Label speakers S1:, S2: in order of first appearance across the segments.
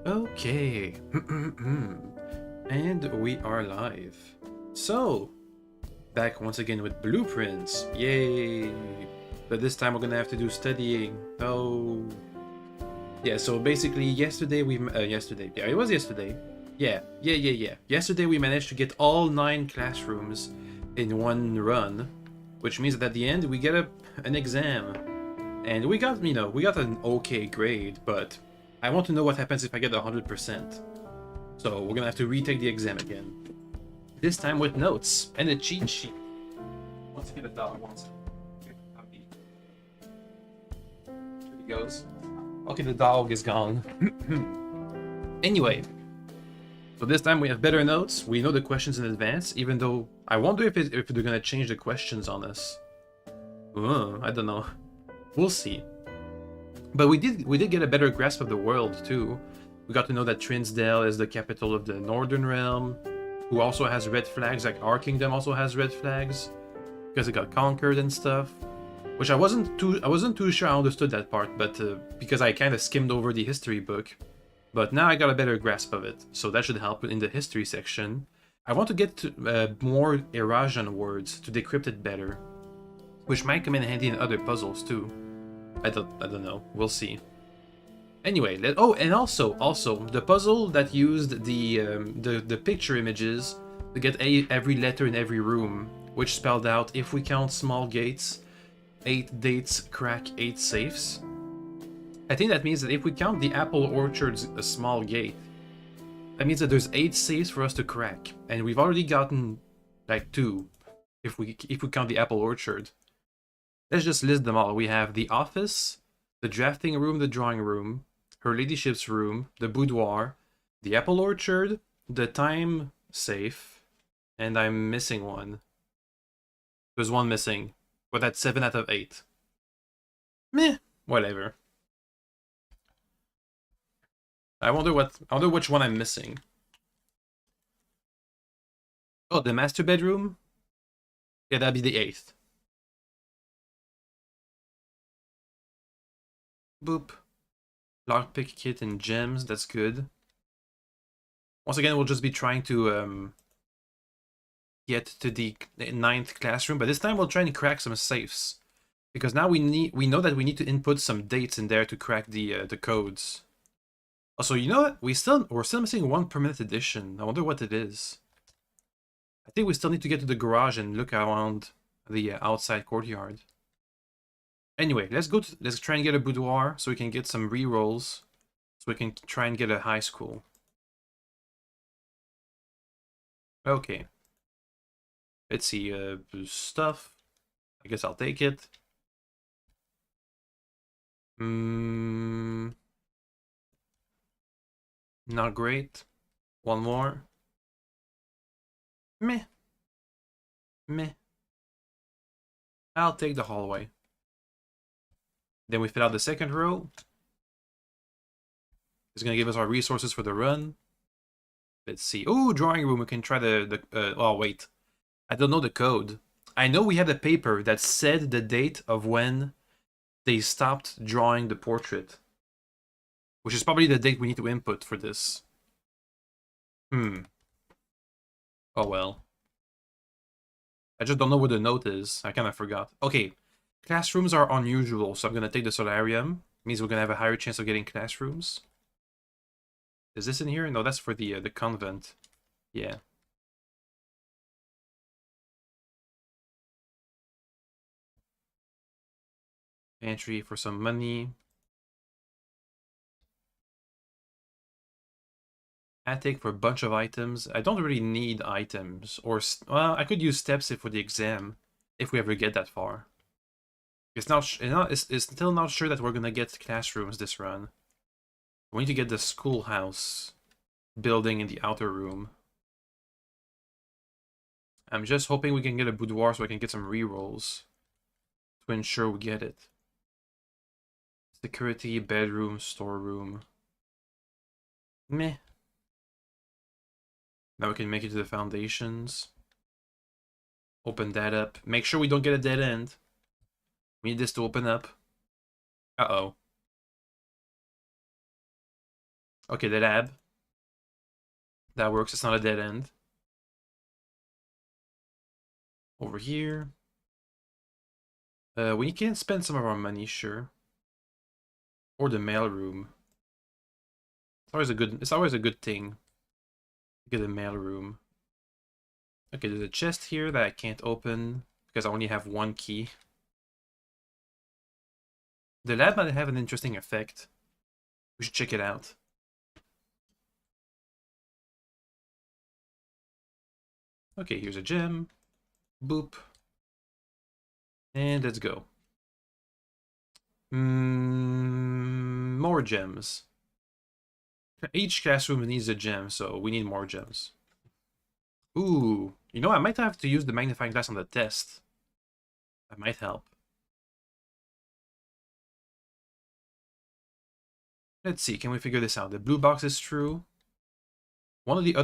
S1: Okay. And we are live. So, back once again with blueprints. Yay! But this time we're gonna have to do studying. Oh. Yeah, so basically yesterday yesterday. Yeah, it was yesterday. Yeah. Yesterday we managed to get all 9 classrooms in one run, which means that at the end we get an exam. And we got an okay grade, but I want to know what happens if I get 100%. So we're gonna have to retake the exam again. This time with notes and a cheat sheet. Once again, the dog wants it. Here he goes. Okay, the dog is gone. Anyway, so this time we have better notes. We know the questions in advance, even though I wonder if they're gonna change the questions on us. I don't know. We'll see. But we did get a better grasp of the world too. We got to know that Trinsdale is the capital of the Northern Realm, who also has red flags, like our kingdom also has red flags, because it got conquered and stuff. Which I wasn't too sure I understood that part, but because I kind of skimmed over the history book. But now I got a better grasp of it, so that should help in the history section. I want to get more Erajan words to decrypt it better, which might come in handy in other puzzles too. I don't know. We'll see. Anyway, and also the puzzle that used the picture images to get every letter in every room, which spelled out if we count small gates, 8 dates crack 8 safes. I think that means that if we count the apple orchard's a small gate, that means that there's 8 safes for us to crack, and we've already gotten like 2 if we count the apple orchard. Let's just list them all. We have the office, the drafting room, the drawing room, her ladyship's room, the boudoir, the apple orchard, the time safe, and I'm missing one. There's one missing, but that's 7 out of 8. Meh, whatever. I wonder which one I'm missing. Oh, the master bedroom? Yeah, that'd be the 8th. Boop. Lockpick kit and gems, that's good. Once again, we'll just be trying to get to the 9th classroom, but this time we'll try and crack some safes. Because now we know that we need to input some dates in there to crack the codes. Also, you know what? We're still missing one permanent edition. I wonder what it is. I think we still need to get to the garage and look around the outside courtyard. Anyway, let's try and get a boudoir so we can get some rerolls, so we can try and get a high school. Okay. Let's see, stuff. I guess I'll take it. Not great. One more. Meh. Meh. I'll take the hallway. Then we fill out the second row. It's gonna give us our resources for the run. Let's see. Oh, drawing room. We can try oh, wait. I don't know the code. I know we had a paper that said the date of when they stopped drawing the portrait, which is probably the date we need to input for this. Oh well. I just don't know where the note is. I kind of forgot. Okay. Classrooms are unusual, so I'm going to take the solarium. Means we're going to have a higher chance of getting classrooms. Is this in here? No, that's for the convent. Yeah. Entry for some money. Attic for a bunch of items. I don't really need items. Or, well, I could use steps for the exam, if we ever get that far. It's still not sure that we're gonna get classrooms this run. We need to get the schoolhouse building in the outer room. I'm just hoping we can get a boudoir so I can get some rerolls to ensure we get it. Security, bedroom, storeroom. Meh. Now we can make it to the foundations. Open that up. Make sure we don't get a dead end. We need this to open up. Uh-oh. Okay, the lab. That works. It's not a dead end. Over here. We can spend some of our money, sure. Or the mail room. It's always a good thing to get a mail room. Okay, there's a chest here that I can't open because I only have one key. The lab might have an interesting effect. We should check it out. Okay, here's a gem. Boop. And let's go. More gems. Each classroom needs a gem, so we need more gems. Ooh, you know, I might have to use the magnifying glass on the test. That might help. Let's see, can we figure this out? The blue box is true. One of the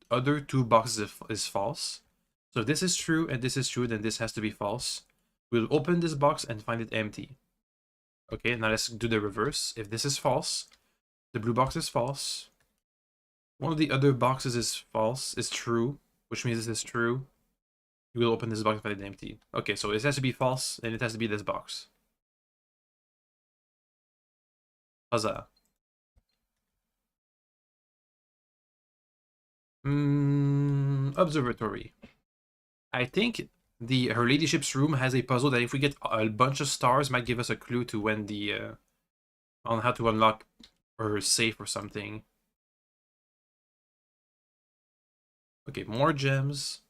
S1: other two boxes is false. So if this is true and this is true, then this has to be false. We'll open this box and find it empty. Okay, now let's do the reverse. If this is false, the blue box is false. One of the other boxes is true, which means this is true. We'll open this box and find it empty. Okay, so it has to be false, and it has to be this box. Huzzah. Observatory. I think her ladyship's room has a puzzle that if we get a bunch of stars might give us a clue to when the on how to unlock her safe or something. Okay, more gems.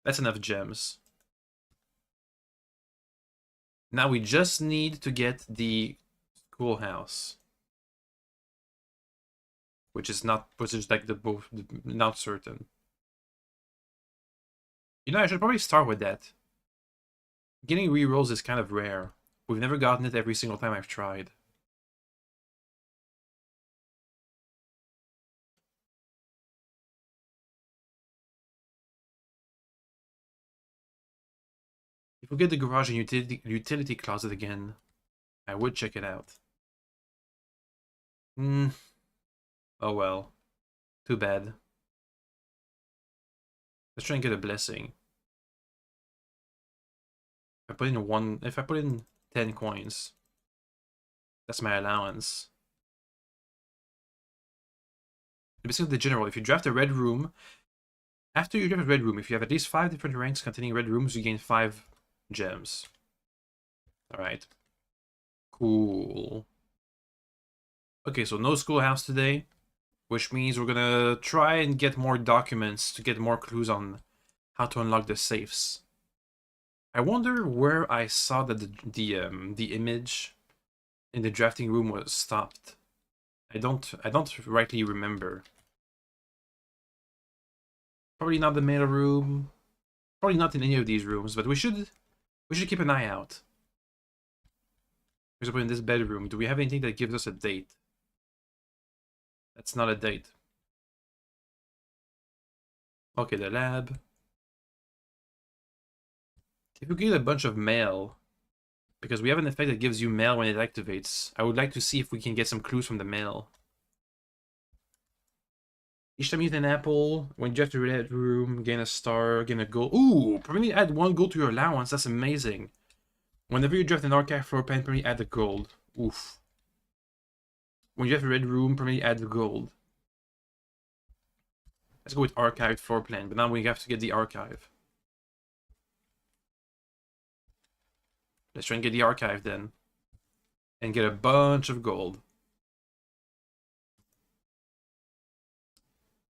S1: That's enough gems. Now we just need to get the schoolhouse, which is like not certain. You know, I should probably start with that. Getting rerolls is kind of rare. We've never gotten it every single time I've tried. If we get the garage and utility closet again, I would check it out. Oh well. Too bad. Let's try and get a blessing. If I put in 10 coins, that's my allowance. Basically the general, if you draft a red room, after you draft a red room, if you have at least 5 different ranks containing red rooms, you gain 5 gems. Alright. Cool. Okay, so no schoolhouse today, which means we're gonna try and get more documents to get more clues on how to unlock the safes. I wonder where I saw that the image in the drafting room was stopped. I don't rightly remember. Probably not the mail room. Probably not in any of these rooms, but we should keep an eye out. For example, in this bedroom, do we have anything that gives us a date? That's not a date. Okay, the lab. If we get a bunch of mail, because we have an effect that gives you mail when it activates, I would like to see if we can get some clues from the mail. Each time you eat an apple, when you draft the red room, gain a star, gain a gold. Ooh, permanently add 1 gold to your allowance. That's amazing. Whenever you draft an archive floor plan, permanently add a gold. Oof. When you have a red room, permanently add the gold. Let's go with archived floor plan, but now we have to get the archive. Let's try and get the archive then. And get a bunch of gold.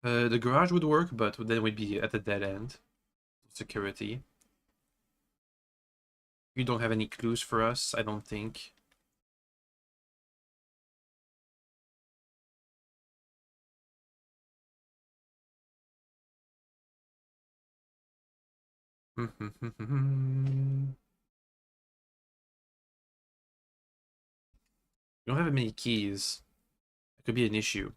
S1: The garage would work, but then we'd be at the dead end. Security. You don't have any clues for us, I don't think. You don't have many keys. That could be an issue.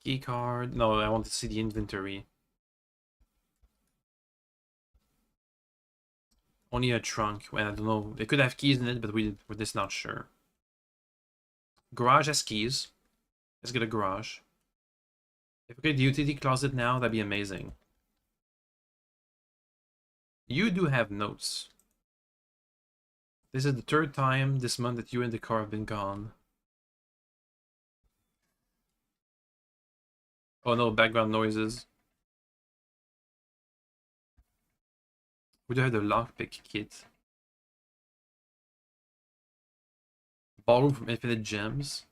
S1: Key card. No, I want to see the inventory. Only a trunk. Well, I don't know. It could have keys in it, but we're just not sure. Garage has keys. Let's get a garage. If we get the utility closet now, that'd be amazing. You do have notes. This is the third time this month that you and the car have been gone. Oh no, background noises. We do have the lockpick kit. Ballroom from Infinite Gems.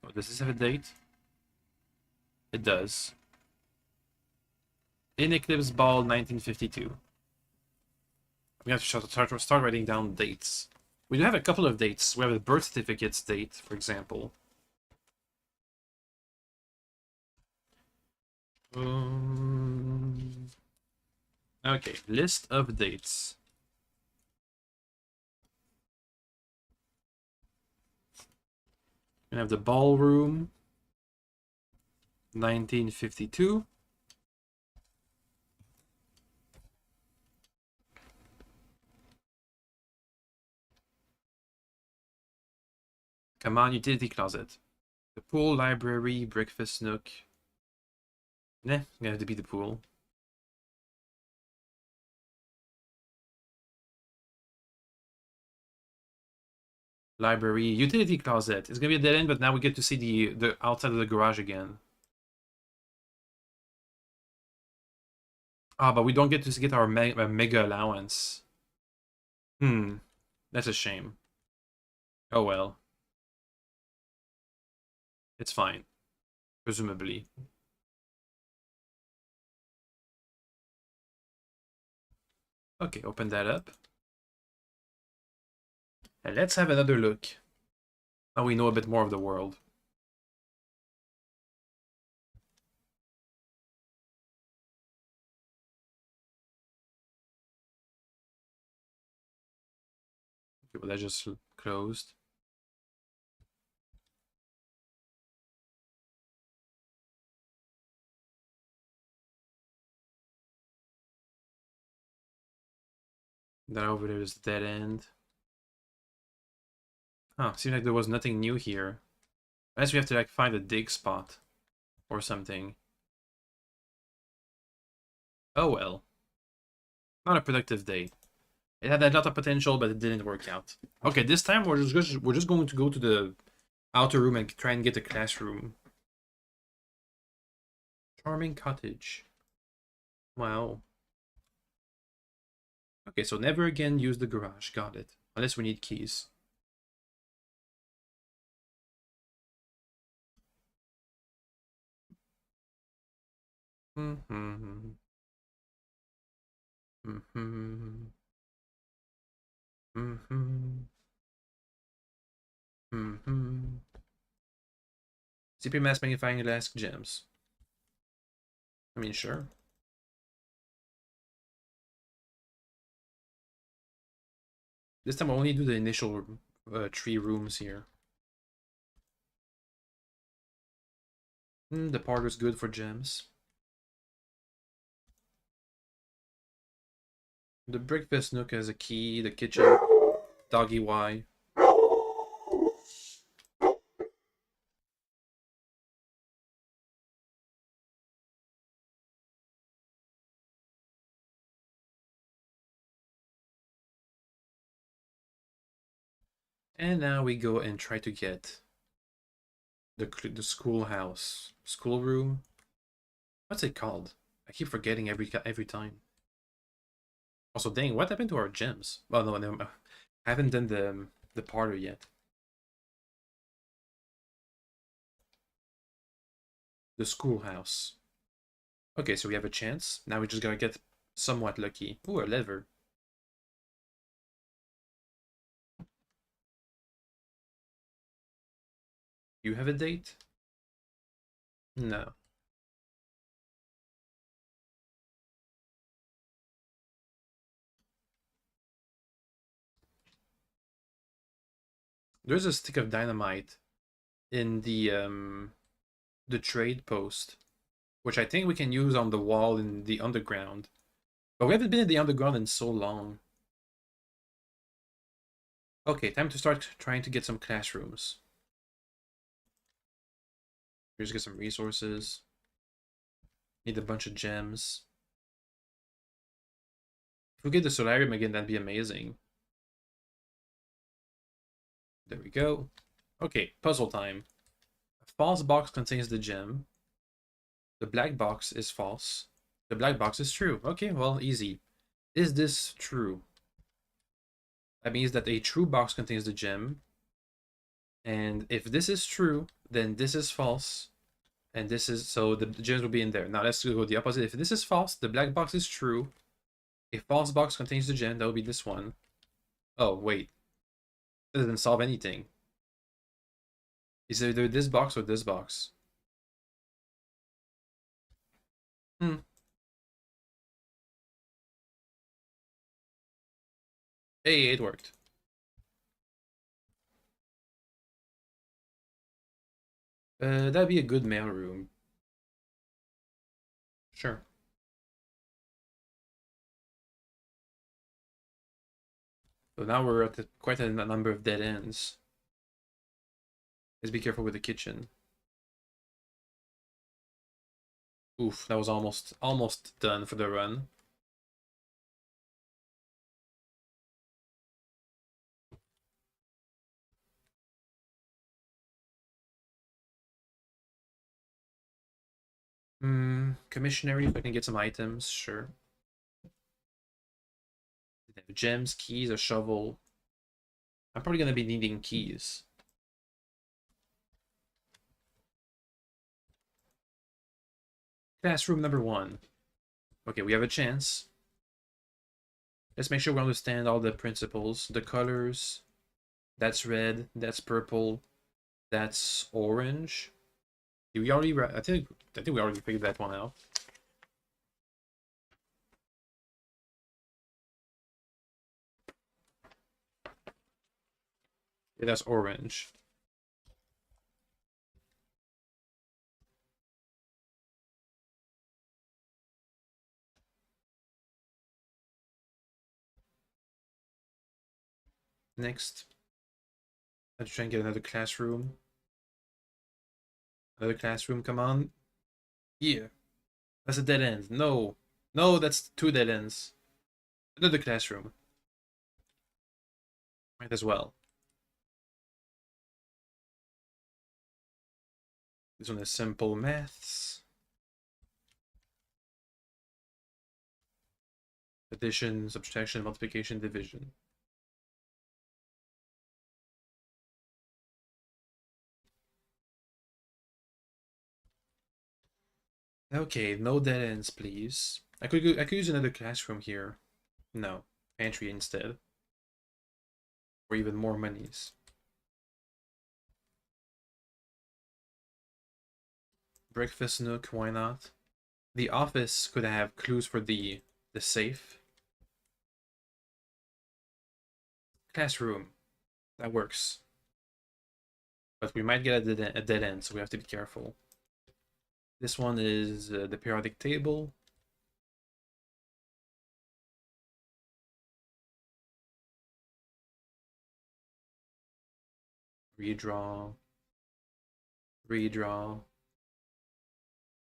S1: Oh, does this have a date? It does. In Eclipse Ball 1952. We have to start writing down dates. We do have a couple of dates. We have a birth certificate's date, for example. Okay, list of dates. We have the ballroom, 1952. Come on, utility closet. The pool, library, breakfast nook. Nah, it's gonna have to be the pool. Library, utility closet. It's gonna be a dead end, but now we get to see the outside of the garage again. Ah, but we don't get to get our mega allowance. That's a shame. Oh well. It's fine. Presumably. Okay, open that up. And let's have another look. Now we know a bit more of the world. Okay, well, that just closed. That over there is the dead end. Huh, seems like there was nothing new here. Unless we have to like find a dig spot or something. Oh well. Not a productive day. It had a lot of potential, but it didn't work out. Okay, this time we're just going to go to the outer room and try and get a classroom. Charming cottage. Wow. Okay, so never again use the garage. Got it. Unless we need keys. Mm-hmm. Mm-hmm. Mm-hmm. Mm-hmm. CP Mass Magnifying Glass Gems. I mean, sure. This time I'll only do the initial 3 rooms here. The parlor's good for gems. The breakfast nook has a key, the kitchen, doggy Y. And now we go and try to get the schoolhouse. Schoolroom? What's it called? I keep forgetting every time. Also, dang, what happened to our gems? Well, no, no, I haven't done the parlor yet. The schoolhouse. Okay, so we have a chance. Now we just gotta get somewhat lucky. Ooh, a lever. You have a date? No. There's a stick of dynamite. in the trade post, which I think we can use on the wall in the underground. But we haven't been in the underground in so long. Okay, time to start trying to get some classrooms. Here's get some resources. Need a bunch of gems. If we get the solarium again, that'd be amazing. There we go. Okay, puzzle time. A false box contains the gem. The black box is false. The black box is true. Okay, well, easy. Is this true? That means that a true box contains the gem. And if this is true, then this is false. And this is, so the gems will be in there. Now let's go the opposite. If this is false, the black box is true. A false box contains the gem, that will be this one. Oh, wait. That doesn't solve anything. Is it either this box or this box? Hmm. Hey, it worked. That'd be a good mail room. Sure. So now we're at quite a number of dead ends. Let's be careful with the kitchen. Oof, that was almost done for the run. Commissionary, if I can get some items, sure. Gems, keys, a shovel. I'm probably gonna be needing keys. Classroom number 1. Okay, we have a chance. Let's make sure we understand all the principles. The colors. That's red, that's purple, that's orange. Did we already, I think we already figured that one out. Yeah, that's orange. Next, let's try and get another classroom. Another classroom, come on. Yeah. That's a dead end. No. No, that's 2 dead ends. Another classroom. Might as well. This one is simple maths. Addition, subtraction, multiplication, division. Okay, no dead ends, please. I could use another classroom here. No, pantry instead. Or even more monies. Breakfast nook, why not? The office could have clues for the safe. Classroom, that works. But we might get a dead end, so we have to be careful. This one is the periodic table. Redraw. Redraw.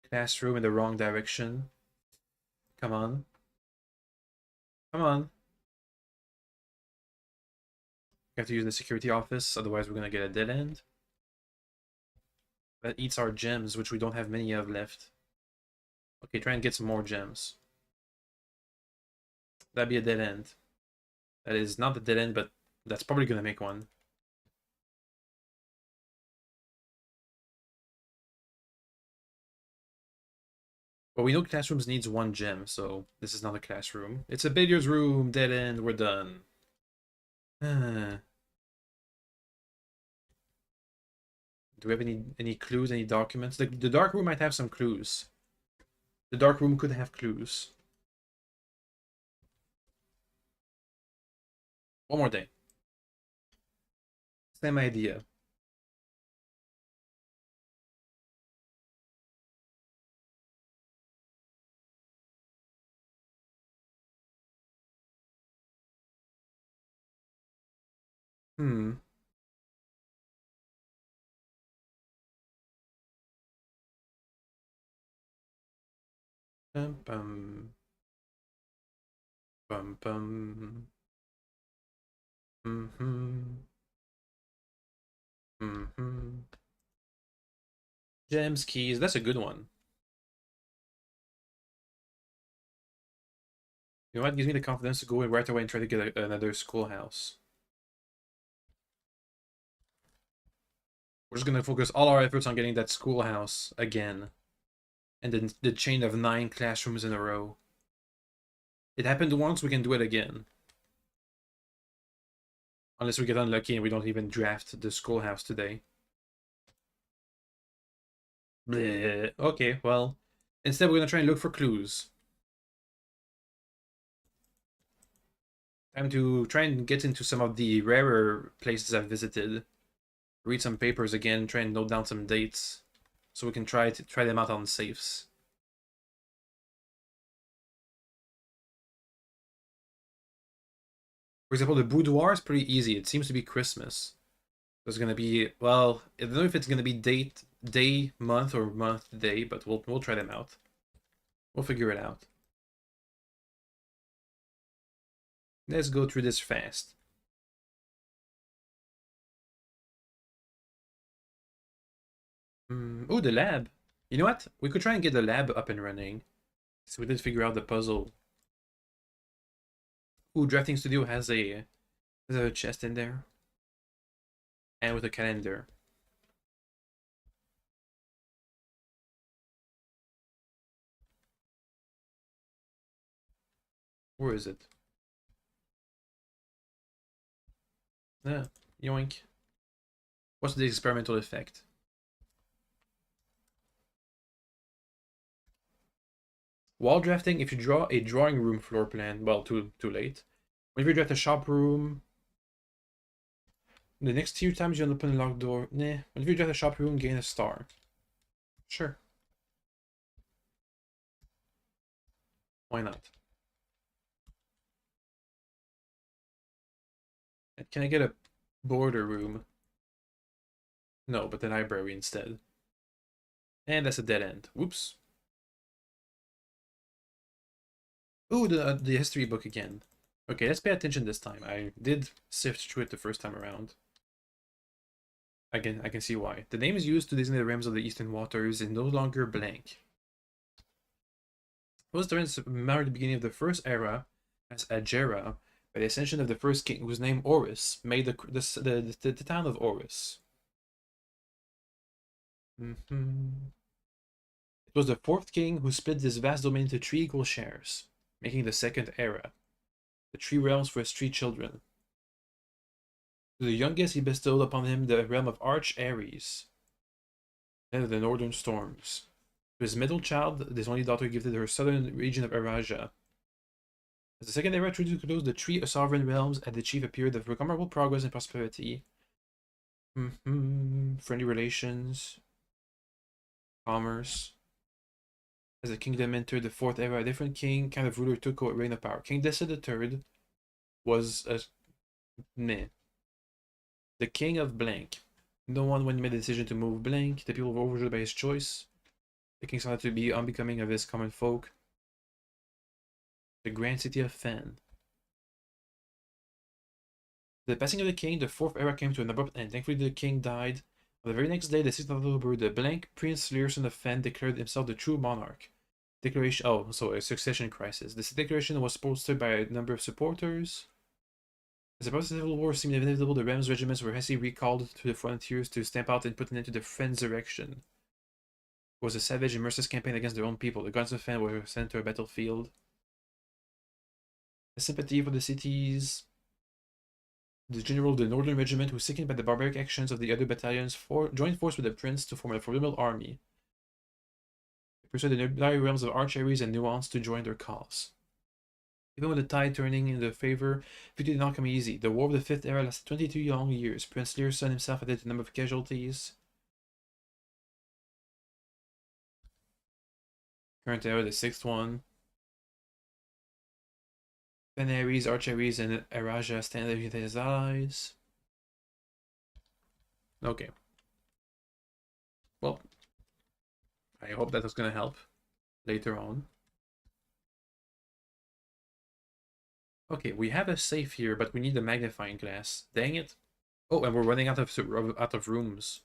S1: Classroom in the wrong direction. Come on. Come on. We have to use the security office, otherwise we're gonna get a dead end. That eats our gems, which we don't have many of left. Okay, try and get some more gems. That'd be a dead end. That is not the dead end, but that's probably gonna make one. But we know classrooms needs 1 gem, so this is not a classroom. It's a billiards room, dead end, we're done. Do we have any clues, any documents? The dark room might have some clues. The dark room could have clues. One more day. Same idea. Hmm. Bum bum bum bum. Mm-hmm. Mm-hmm. Gems, keys. That's a good one. You know what? Gives me the confidence to go in right away and try to get another schoolhouse. We're just gonna focus all our efforts on getting that schoolhouse again, and then the chain of 9 classrooms in a row. It happened once, we can do it again. Unless we get unlucky and we don't even draft the schoolhouse today. Bleh. Okay, well, instead we're gonna try and look for clues. Time to try and get into some of the rarer places I've visited. Read some papers again, try and note down some dates, so we can try them out on safes. For example, the boudoir is pretty easy. It seems to be Christmas. There's gonna be, well, I don't know if it's gonna be day, month, or month, day, but we'll try them out. We'll figure it out. Let's go through this fast. Oh, the lab. You know what? We could try and get the lab up and running. So we did figure out the puzzle. Ooh, Drafting Studio has a chest in there. And with a calendar. Where is it? Yeah, yoink. What's the experimental effect? While drafting, if you draw a drawing room floor plan, well, too late. Whenever you draft a shop room, the next few times you open a locked door, nah. Whenever you draft a shop room, gain a star. Sure. Why not? And can I get a border room? No, but the library instead. And that's a dead end. Whoops. Ooh, the history book again. Okay, let's pay attention this time. I did sift through it the first time around. Again, I can see why. The name is used to designate the realms of the Eastern Waters is no longer blank. Those turns marked the beginning of the first era as Agera by the ascension of the first king, whose name Oris made the town of Oris. It was the fourth king who split this vast domain into 3 equal shares, making the second era. The 3 realms for his 3 children. To the youngest, he bestowed upon him the realm of Arch Ares, then of the Northern Storms. To his middle child, his only daughter gifted her southern region of Araja. As the second era drew to close, the 3 sovereign realms had achieved a period of remarkable progress and prosperity. Friendly relations, commerce. As the kingdom entered the fourth era, a different king, kind of ruler, took reign of power. King Dessa III was a meh. The king of blank. No one when he made the decision to move blank. The people were overjoyed by his choice. The king sought to be unbecoming of his common folk. The grand city of Fen. The passing of the king, the fourth era came to an abrupt end. Thankfully, the king died. On the very next day, the 6th of October, the blank Prince Learson of Fen declared himself the true monarch. Declaration. Oh, so a succession crisis. This declaration was bolstered by a number of supporters. As the process of civil war seemed inevitable, the Rams regiments were hastily recalled to the frontiers to stamp out and put an end to the Frensurrection. It was a savage and merciless campaign against their own people. The guns of Fen were sent to a battlefield. The sympathy for the cities. The general of the Northern Regiment, who, sickened by the barbaric actions of the other battalions, joined force with the prince to form a formidable army. They persuaded the nearby realms of Arch Ares and Nuance to join their cause. Even with the tide turning in their favor, victory did not come easy. The War of the Fifth Era lasted 22 long years. Prince Lear's son himself added a number of casualties. Current era, the 6th one. Fen Ares, Arch Ares, and Araja stand against his allies. Okay. Well, I hope that was gonna help later on. Okay, we have a safe here, but we need a magnifying glass. Dang it. Oh, and we're running out of rooms.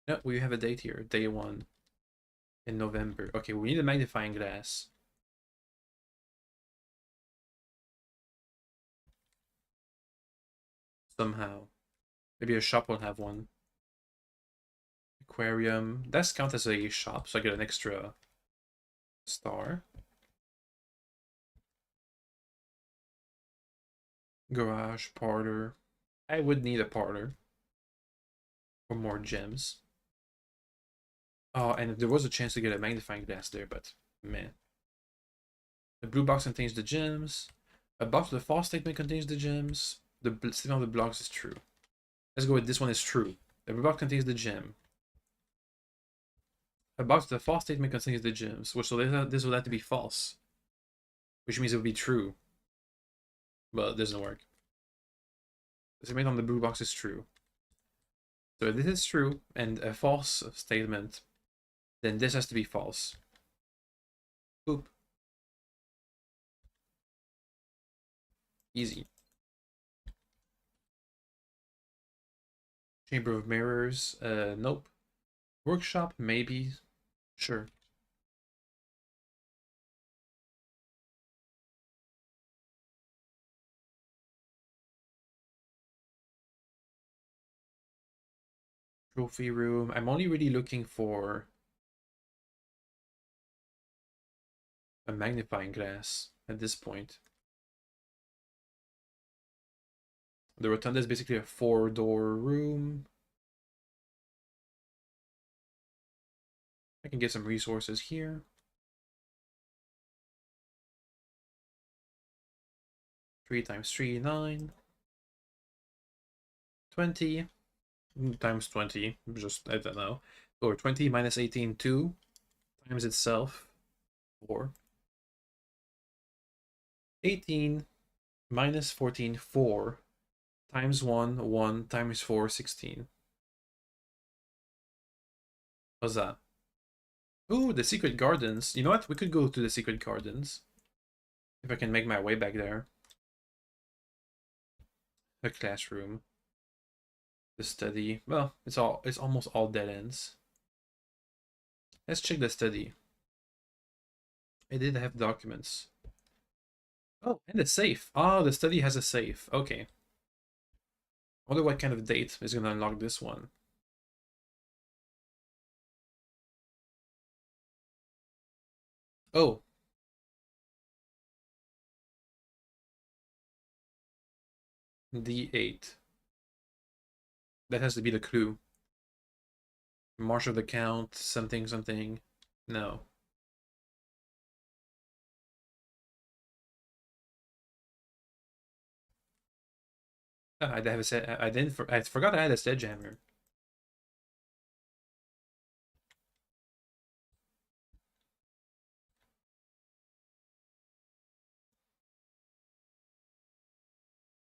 S1: No, we have a date here. Day 1 in November. Okay, we need a magnifying glass. Somehow. Maybe a shop will have one. Aquarium. That's count as a shop, so I get an extra star. Garage, parlor. I would need a parlor for more gems. Oh, and there was a chance to get a magnifying glass there, but man. The blue box contains the gems. A box with the false statement contains the gems. The statement of the blocks is true. Let's go with this one is true. The blue box contains the gem. A box with the false statement contains the gems. So this would have to be false. Which means it would be true. But it doesn't work. The statement on the blue box is true. So if this is true and a false statement, then this has to be false. Boop. Easy. Chamber of Mirrors. Nope. Workshop, maybe. Sure. Trophy room. I'm only really looking for a magnifying glass at this point. The rotunda is basically a 4-door room. I can get some resources here. Three times 3, 9. 20 times 20, just, I don't know. Or 20 minus 18, 2 times itself, 4. 18 minus 14, 4 times 1, 1 times 4, 16. What's that? Ooh, the secret gardens. You know what? We could go to the secret gardens. If I can make my way back there. A classroom. The study. Well, it's almost all dead ends. Let's check the study. It did have documents. Oh, and a safe. Oh, the study has a safe. Okay. I wonder what kind of date is gonna unlock this one. Oh. D8. That has to be the clue. March of the Count, something, something. No. Oh, I have a set. I forgot I had a sledgehammer.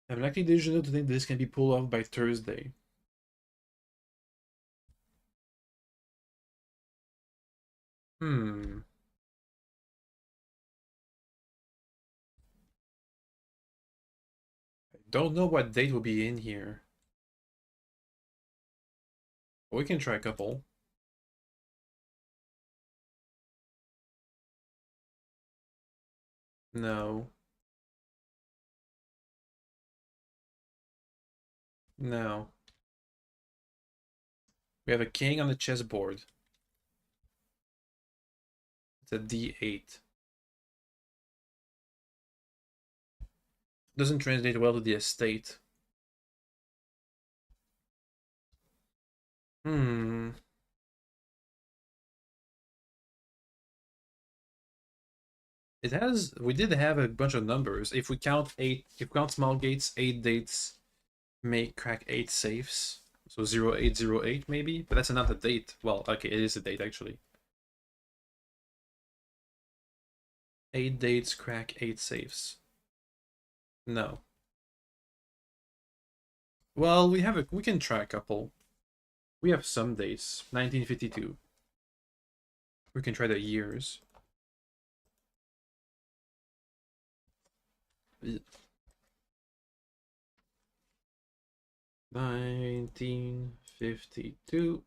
S1: I'm likely delusional to think this can be pulled off by Thursday. Hmm. I don't know what date will be in here. We can try a couple. No. No. We have a king on the chessboard. It's a D8. Doesn't translate well to the estate. Hmm. It has. We did have a bunch of numbers. If we count 8, if we count small gates, 8 dates may crack 8 safes. So 0808 maybe, but that's not a date. Well, okay, it is a date actually. 8 dates crack 8 safes. No. Well, we can try a couple. We have some dates. 1952. We can try the years. 1952.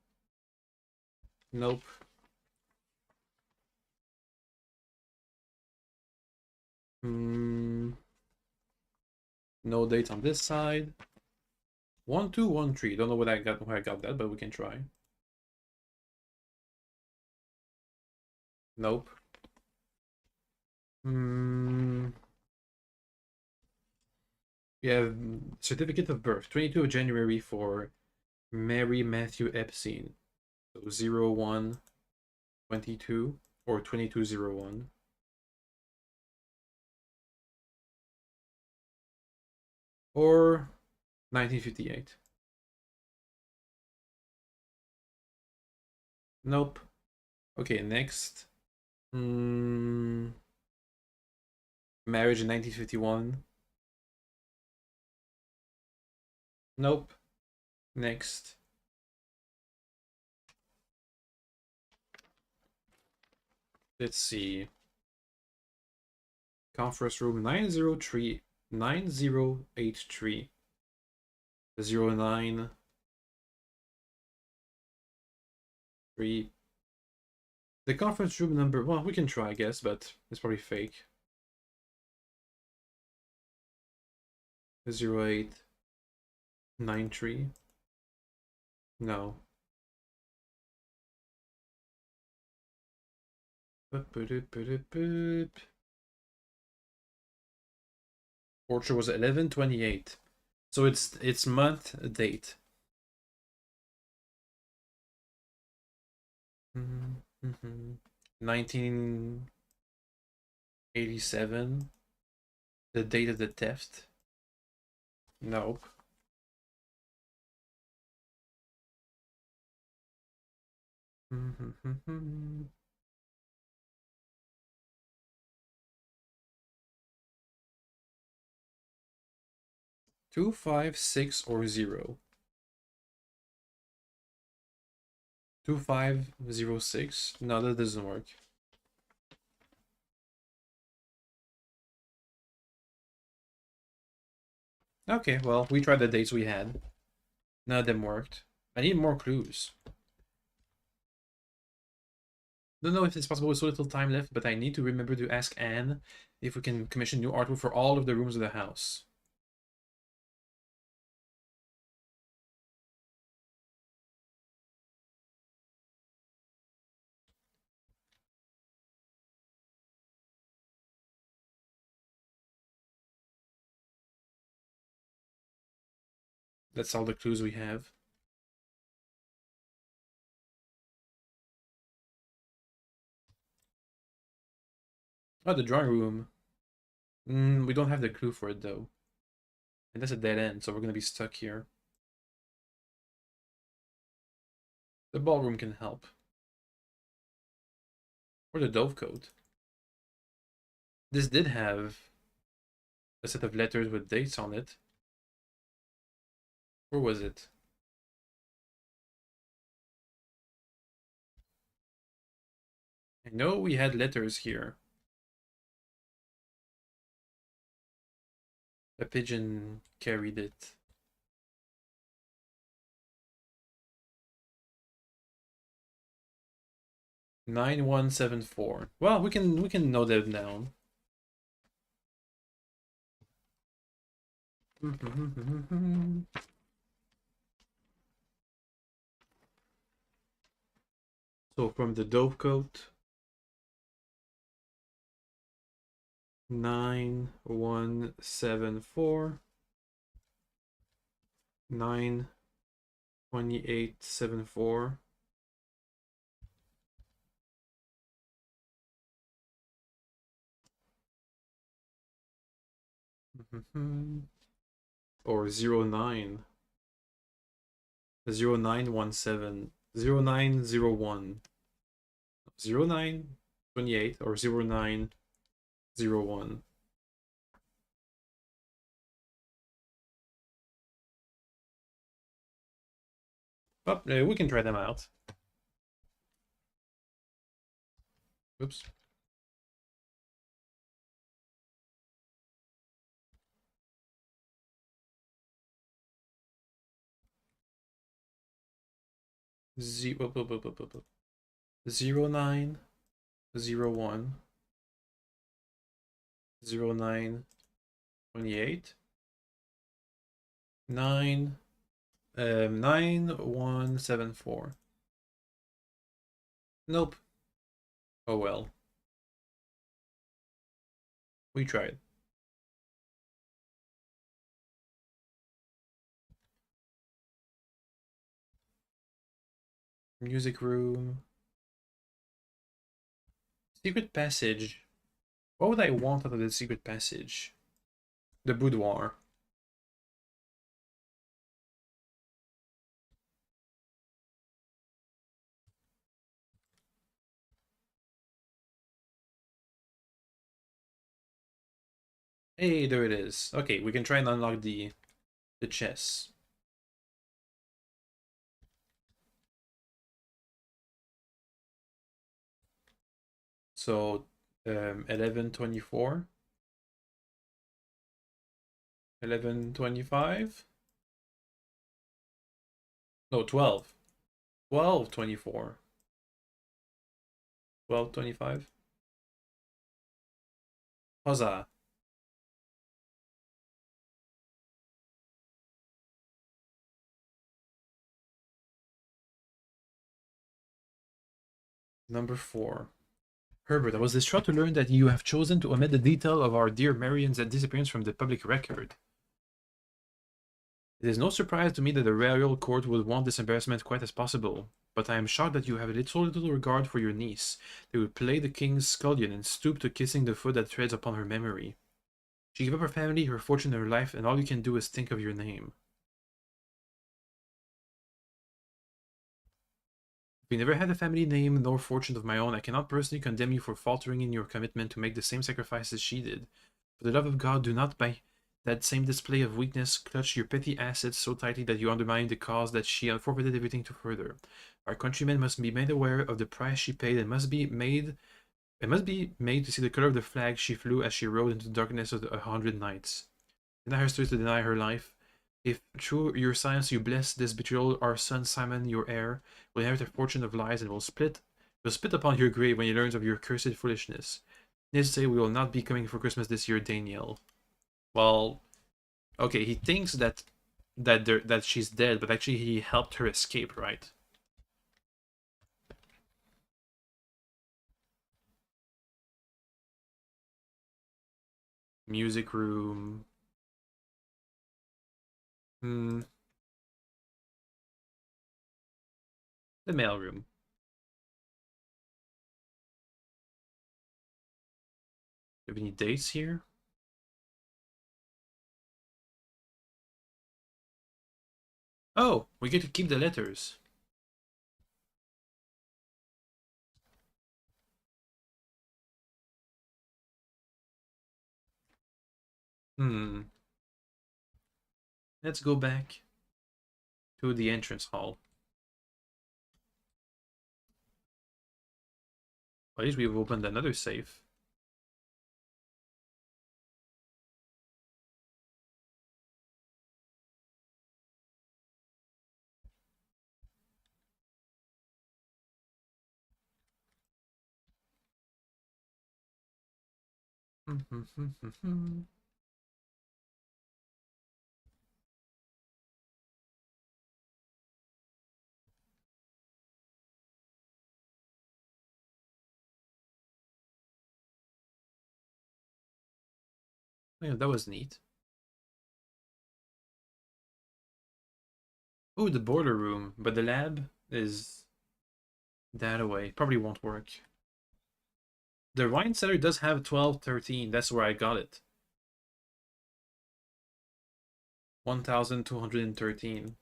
S1: Nope. No dates on this side. 1213. Don't know what I got, where I got that, but we can try. Nope. We have certificate of birth, 22 of January for Mary Matthew Epstein. So 0122 or 2201. Or 1958. Nope. Okay, next. Marriage in 1951. Nope. Next. Let's see. Conference room 903 9083 09 3. The conference room number, well, we can try, I guess, but it's probably fake. 0893. No. Orchard was 11/28. So it's month date. 1987. The date of the theft. Nope. Two, 5, 6, or 0. 2506. No, that doesn't work. Okay, well, we tried the dates we had. None of them worked. I need more clues. Don't know if it's possible with so little time left, but I need to remember to ask Anne if we can commission new artwork for all of the rooms of the house. That's all the clues we have. Oh, the drawing room. We don't have the clue for it, though. And that's a dead end, so we're gonna be stuck here. The ballroom can help. Or the dovecote. This did have a set of letters with dates on it. Or was it? I know we had letters here. A pigeon carried it. $9174. Well, we can note that down. So from the dovecote, 9174 92874. Or 09 0917 0901 0928 or 0901. But we can try them out. Oops. Zero, 09, 01, 09, 28, 9, 9174. Nope. Oh well. We tried. Music room. Secret passage. What would I want out of the secret passage? The boudoir. Hey, there it is. Okay, we can try and unlock the chess. So 1124, 1125. No, 12. 1224. 1225. Huzzah. Number 4. Herbert, I was distraught to learn that you have chosen to omit the detail of our dear Marion's disappearance from the public record. It is no surprise to me that the royal court would want this embarrassment quite as possible, but I am shocked that you have so little regard for your niece. They would play the king's scullion and stoop to kissing the foot that treads upon her memory. She gave up her family, her fortune, and her life, and all you can do is think of your name. If I never had a family name nor fortune of my own, I cannot personally condemn you for faltering in your commitment to make the same sacrifices she did. For the love of God, do not, by that same display of weakness, clutch your petty assets so tightly that you undermine the cause that she forfeited everything to further. Our countrymen must be made aware of the price she paid and must be made to see the color of the flag she flew as she rode into the darkness of the 100 nights. Deny her stories to deny her life. If through your science you bless this betrayal, our son Simon, your heir, will inherit a fortune of lies and will spit upon your grave when he learns of your cursed foolishness. Needless to say, we will not be coming for Christmas this year, Daniel. Well, okay, he thinks that she's dead, but actually he helped her escape, right? Music room. Hmm. The mail room. Do you have any dates here? Oh, we get to keep the letters. Hmm. Let's go back to the entrance hall. At least we've opened another safe. Yeah, that was neat. Oh, the boiler room, but the lab is that away. Probably won't work. The wine cellar does have 1213. That's where I got it. 1213.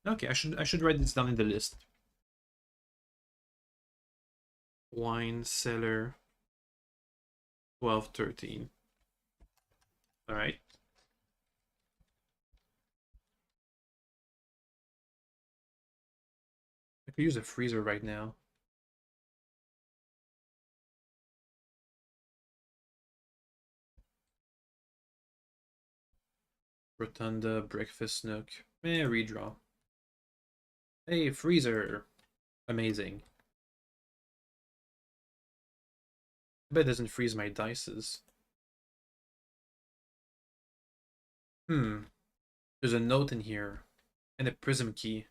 S1: Okay, I should write this down in the list. Wine cellar 1213. All right. could use a freezer right now. Rotunda, breakfast nook. Redraw. Hey, freezer. Amazing. I bet it doesn't freeze my dices. There's a note in here. And a prism key.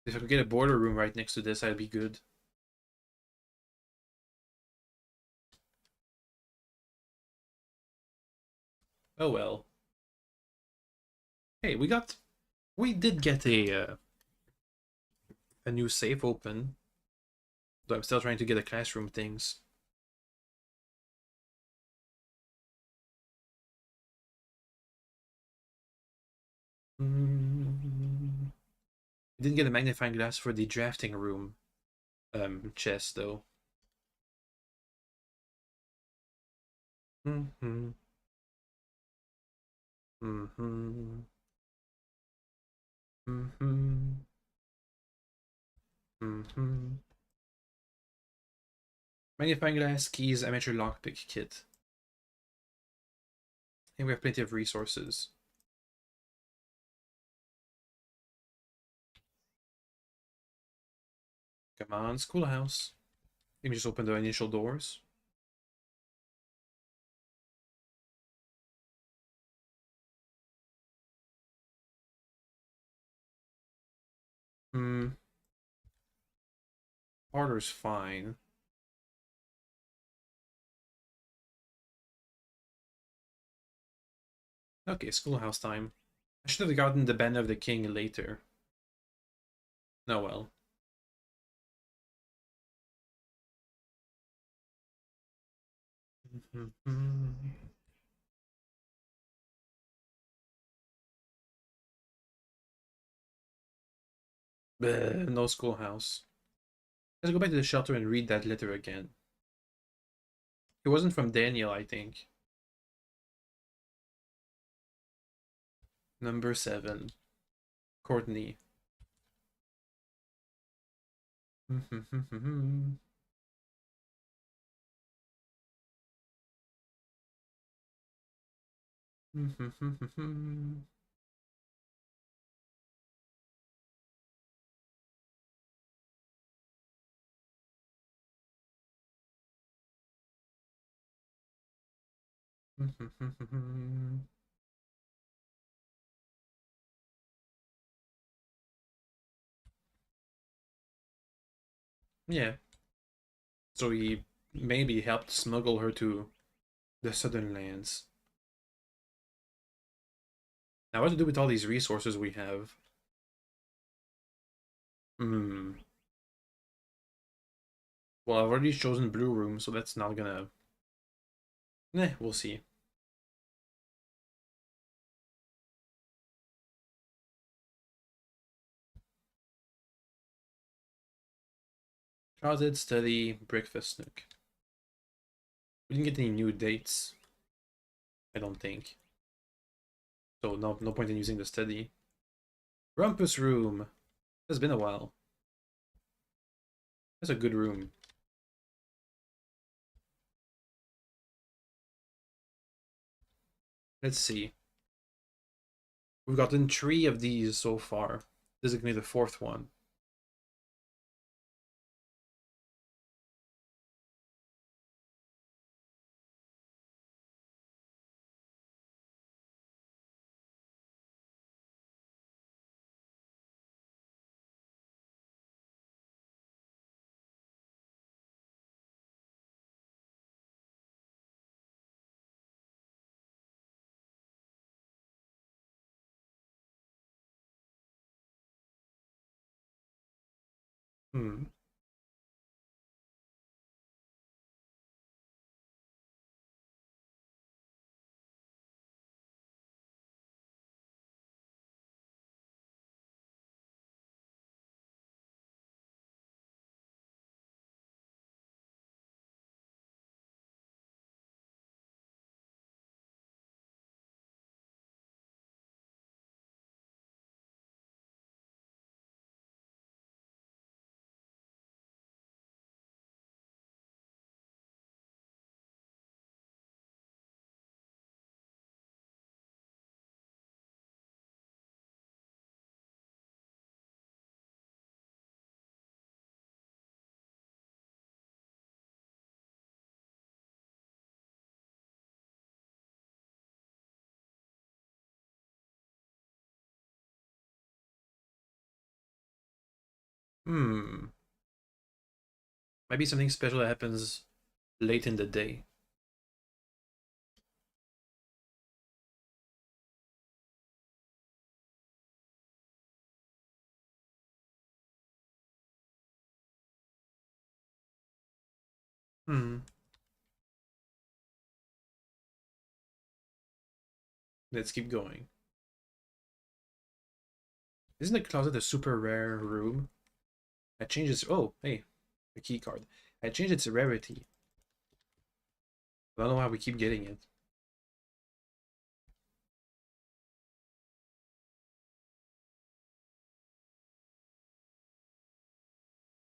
S1: If I could get a boiler room right next to this, I'd be good. Oh well. Hey, we did get a new safe open. Though I'm still trying to get the classroom things. We didn't get a magnifying glass for the drafting room chest though. Mm-hmm. Mm-hmm. Mm-hmm. Mm-hmm. Magnifying glass, keys, amateur lockpick kit. I think we have plenty of resources. Come on, schoolhouse. Let me just open the initial doors. Hmm. Parlor's fine. Okay, schoolhouse time. I should have gotten the Band of the King later. No, well. Bleh, no schoolhouse. Let's go back to the shelter and read that letter again. It wasn't from Daniel, I think. Number 7. Courtney. Yeah. So he maybe helped smuggle her to the southern lands. Now, what to do with all these resources we have? Hmm. Well, I've already chosen Blue Room, so that's not gonna... we'll see. Closet, study, breakfast nook. We didn't get any new dates. I don't think. So no point in using the study. Rumpus room. It's been a while. That's a good room. Let's see. We've gotten 3 of these so far. This is gonna be the 4th one. Hmm. Hmm. Maybe something special that happens late in the day. Hmm. Let's keep going. Isn't the closet a super rare room? I changed its. Oh, hey, a key card. I changed its rarity. I don't know why we keep getting it.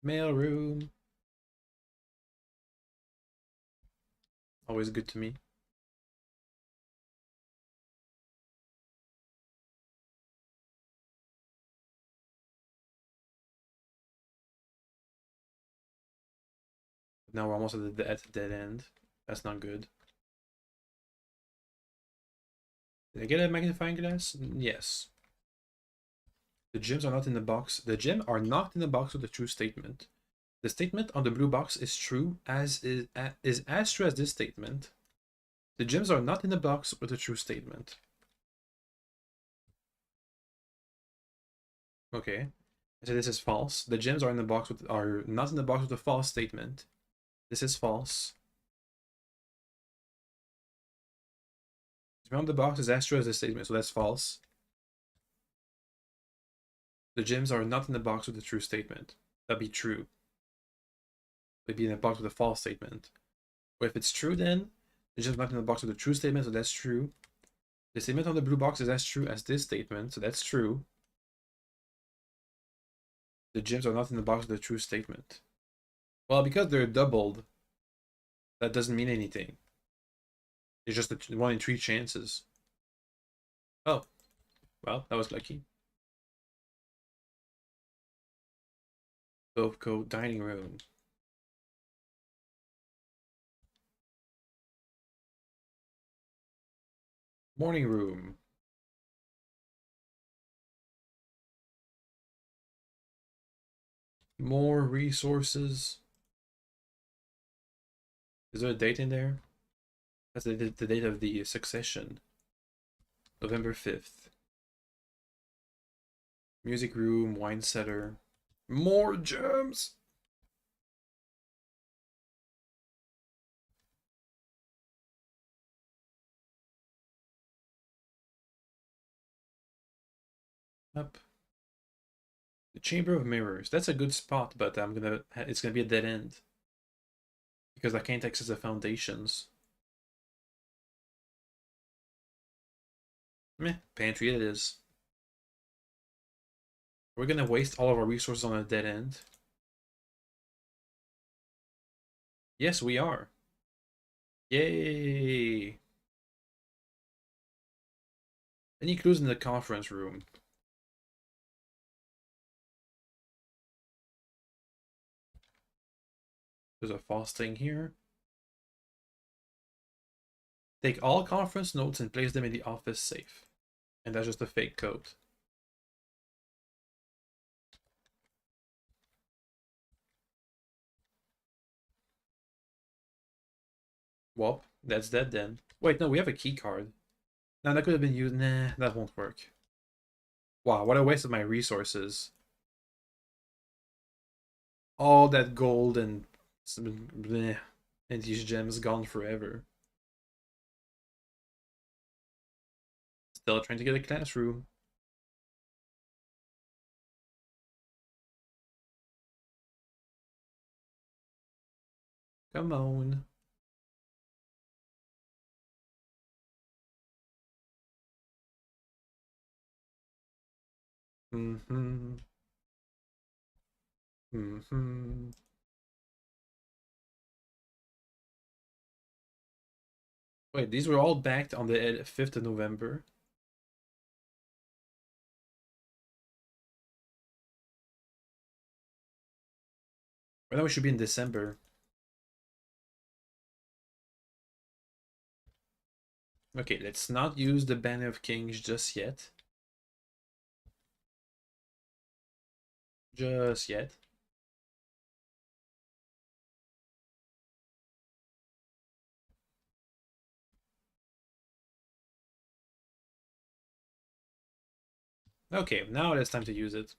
S1: Mail room. Always good to me. Now we're almost at the dead end. That's not good. Did I get a magnifying glass? Yes. The gems are not in the box. The gems are not in the box with the true statement. The statement on the blue box is true is as true as this statement. The gems are not in the box with the true statement. Okay. So this is false. The gems are in the box with are not in the box with a false statement. This is false. Around the box is as true as the statement, so that's false. The gems are not in the box with the true statement. That'd be true. They'd be in the box with a false statement. But if it's true, then the gems not in the box with the true statement, so that's true. The statement on the blue box is as true as this statement, so that's true. The gems are not in the box with the true statement. Well, because they're doubled, that doesn't mean anything. It's just a 1 in 3 chances. Oh, well, that was lucky. Both dining room. Morning room. More resources. Is there a date in there? That's the date of the succession. November 5th. Music room, wine cellar. More gems! Up. The Chamber of Mirrors. That's a good spot, but it's gonna be a dead end. Because I can't access the foundations. Meh, pantry it is. We're gonna waste all of our resources on a dead end. Yes, we are. Yay! Any clues in the conference room? There's a false thing here. Take all conference notes and place them in the office safe. And that's just a fake code. Well, that's dead then. Wait, no, we have a key card. Now that could have been used. Nah, that won't work. Wow, what a waste of my resources. All that gold and bleh, and these gems gone forever. Still trying to get a classroom. Come on. Mm-hmm. Mm-hmm. Wait, these were all backed on the 5th of November. Right now we should be in December. Okay, let's not use the Banner of Kings just yet. just yet. Okay, now it's time to use it.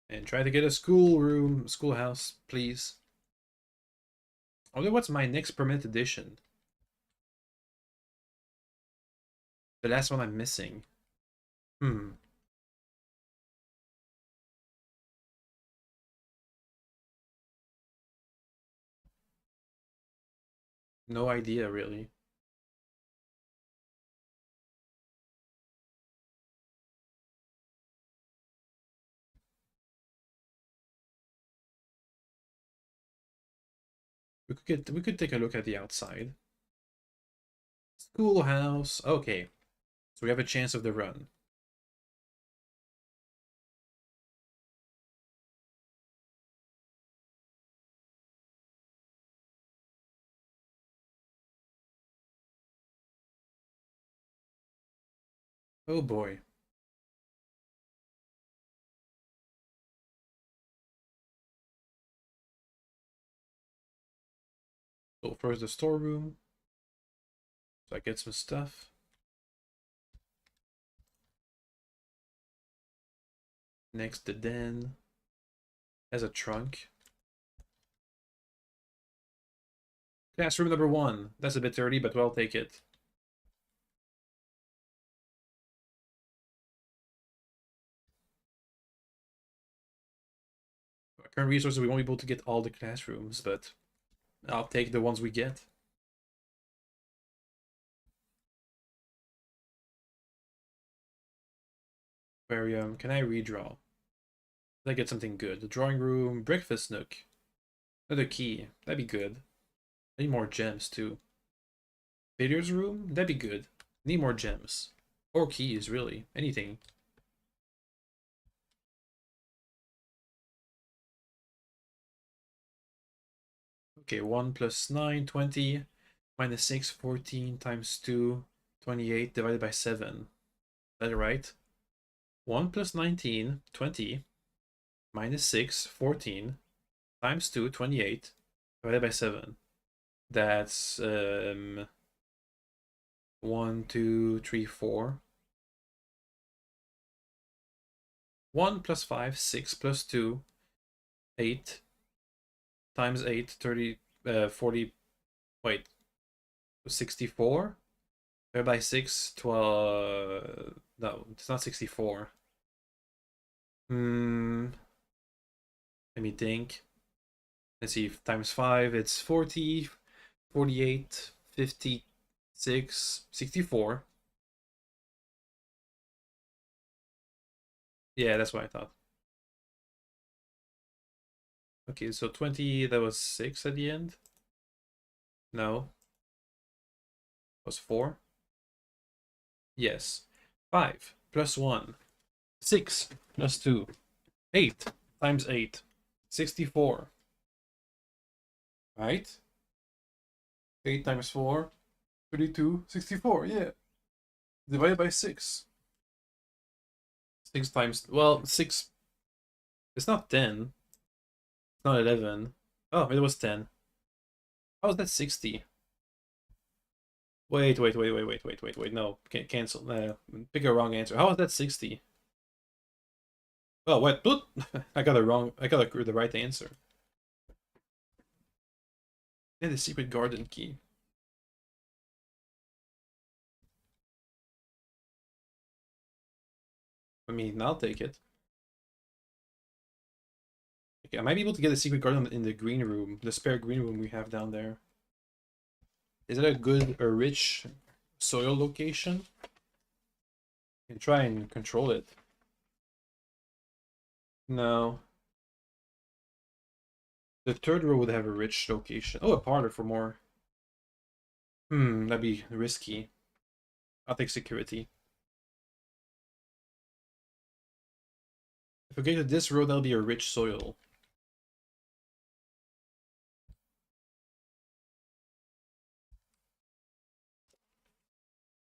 S1: And try to get a schoolhouse, please. I wonder what's my next permanent edition. The last one I'm missing. Hmm. No idea, really. We could take a look at the outside. Schoolhouse. Okay. So we have a chance of the run. Oh boy. So first the storeroom. So I get some stuff. Next the den. Has a trunk. Classroom number 1. That's a bit dirty, but we'll take it. Current resources, we won't be able to get all the classrooms, but I'll take the ones we get. Aquarium. Can I redraw? Did I get something good? The drawing room, breakfast nook. Another key. That'd be good. I need more gems too. Billiards room? That'd be good. Need more gems. Or keys, really. Anything. Okay, 1 plus 9, 20. Minus 6, 14 times 2, 28 divided by 7. Is that right? 1 plus 19, 20. Minus 6, 14 times 2, 28 divided by 7. That's 1, 2, 3, 4. 1 plus 5, 6 plus 2, 8 times 8, 30, 40, wait, 64? Divided by 6, 12, no, it's not 64. Let me think. Let's see, times 5, it's 40, 48, 56, 64. Yeah, that's what I thought. Okay, so 20, that was 6 at the end? No. It was 4? Yes. 5 plus 1. 6 plus 2. 8 times 8. 64. Right? 8 times 4. 32. 64, yeah. Divided by 6. 6 times... Well, 6... It's not 10. It's not 11. Oh, it was 10. How is that 60? Wait. No, cancel. Pick a wrong answer. How is that 60? Oh, wait. I got it wrong. I got the right answer. Yeah, the secret garden key. I mean, I'll take it. Okay, I might be able to get a secret garden in the green room, the spare green room we have down there. Is it a good or rich soil location? You can try and control it. No. The third row would have a rich location. Oh, a parlor for more. That'd be risky. I'll take security. If we get to this row, that'll be a rich soil.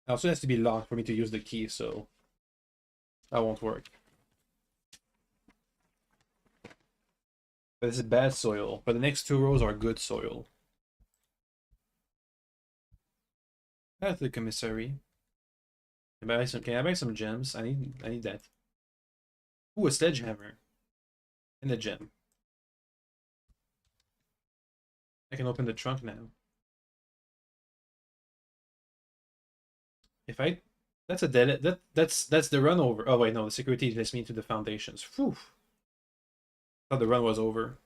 S1: Also, it has to be locked for me to use the key, so that won't work. But this is bad soil. But the next two rows are good soil. That's the commissary. Can I buy some gems? I need that. Ooh, a sledgehammer. And a gem. I can open the trunk now. If I that's a dead that's the run over. Oh wait, no, the security takes me to the foundations. Whew. Thought the run was over.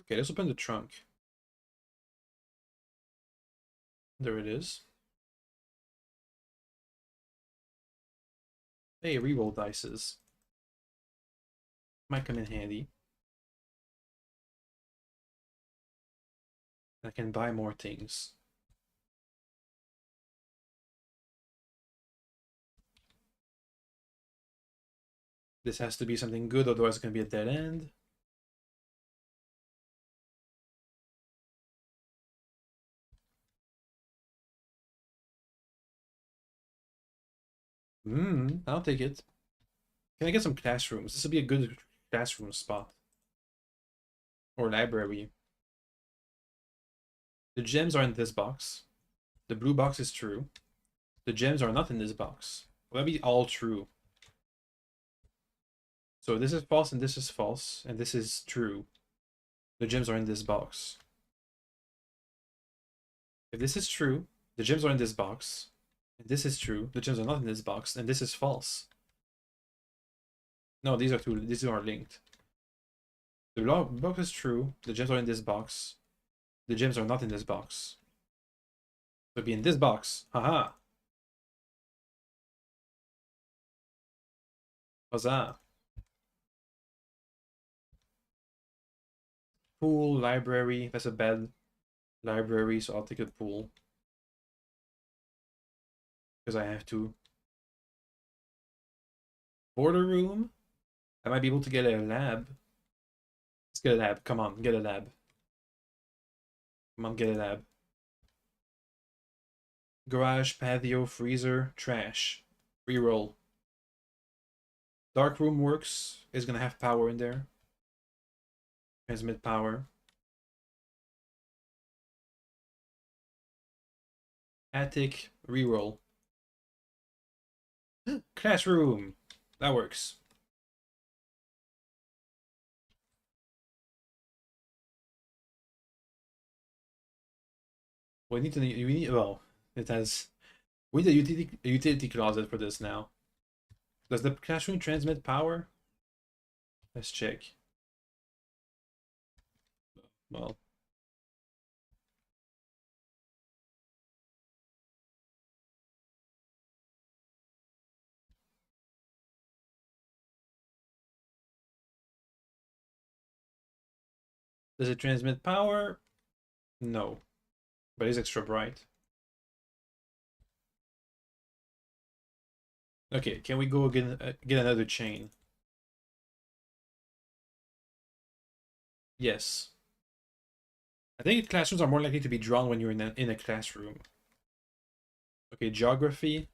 S1: Okay, let's open the trunk. There it is. Hey, reroll dices. Might come in handy. I can buy more things. This has to be something good, otherwise it's gonna be a dead end. I'll take it. Can I get some classrooms? This would be a good classroom spot. Or library. The gems are in this box. The blue box is true. The gems are not in this box. Will that be all true? So this is false and this is false and this is true. The gems are in this box. If this is true, the gems are in this box. And this is true, the gems are not in this box, and this is false. No, these are linked. The box is true, the gems are in this box. The gems are not in this box. So it'd be in this box. Haha. Huzzah. Pool, library. That's a bad library, so I'll take a pool. Because I have to. Border room. I might be able to get a lab. Let's get a lab. Come on, get a lab. Come on, get a lab. Garage, patio, freezer, trash. Reroll. Dark room works. Is gonna have power in there. Transmit power. Attic, reroll. Classroom. That works. We need well, it has we need a utility closet for this now. Does the classroom transmit power? Let's check. Well, does it transmit power? No, but it's extra bright. Okay, can we go get another chain? Yes. I think classrooms are more likely to be drawn when you're in a classroom. Okay, geography.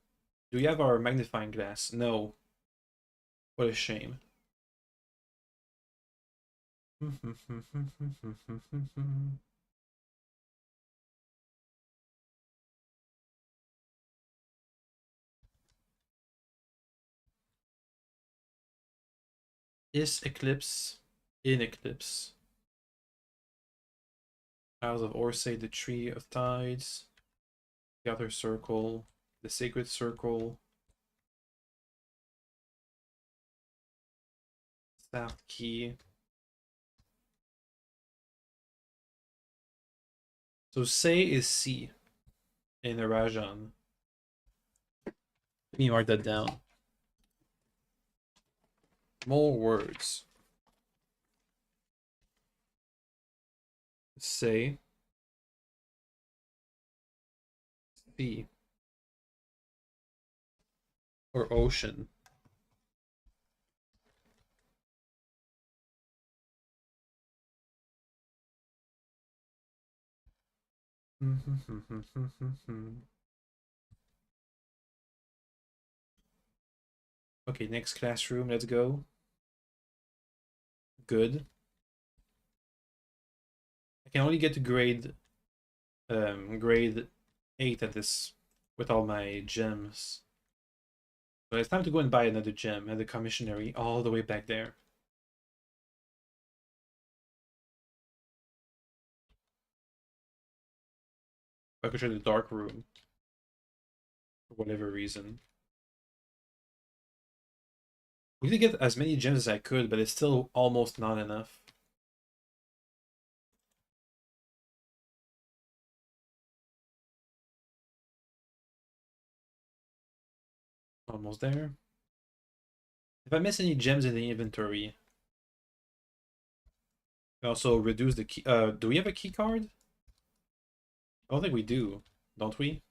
S1: Do we have our magnifying glass? No. What a shame. Is eclipse in eclipse? Isles of Orsay, the Tree of Tides, the other circle, the Sacred Circle, South Key. So say is C in Rajan. Let me mark that down. More words. Say sea or ocean. Okay, next classroom, let's go. Good. I can only get to grade 8 at this with all my gems. So it's time to go and buy another gem at the commissionary all the way back there. I could try the dark room for whatever reason. We need to get as many gems as I could, but it's still almost not enough. Almost there. If I miss any gems in the inventory, I also reduce the key. Do we have a key card? I don't think we do, don't we?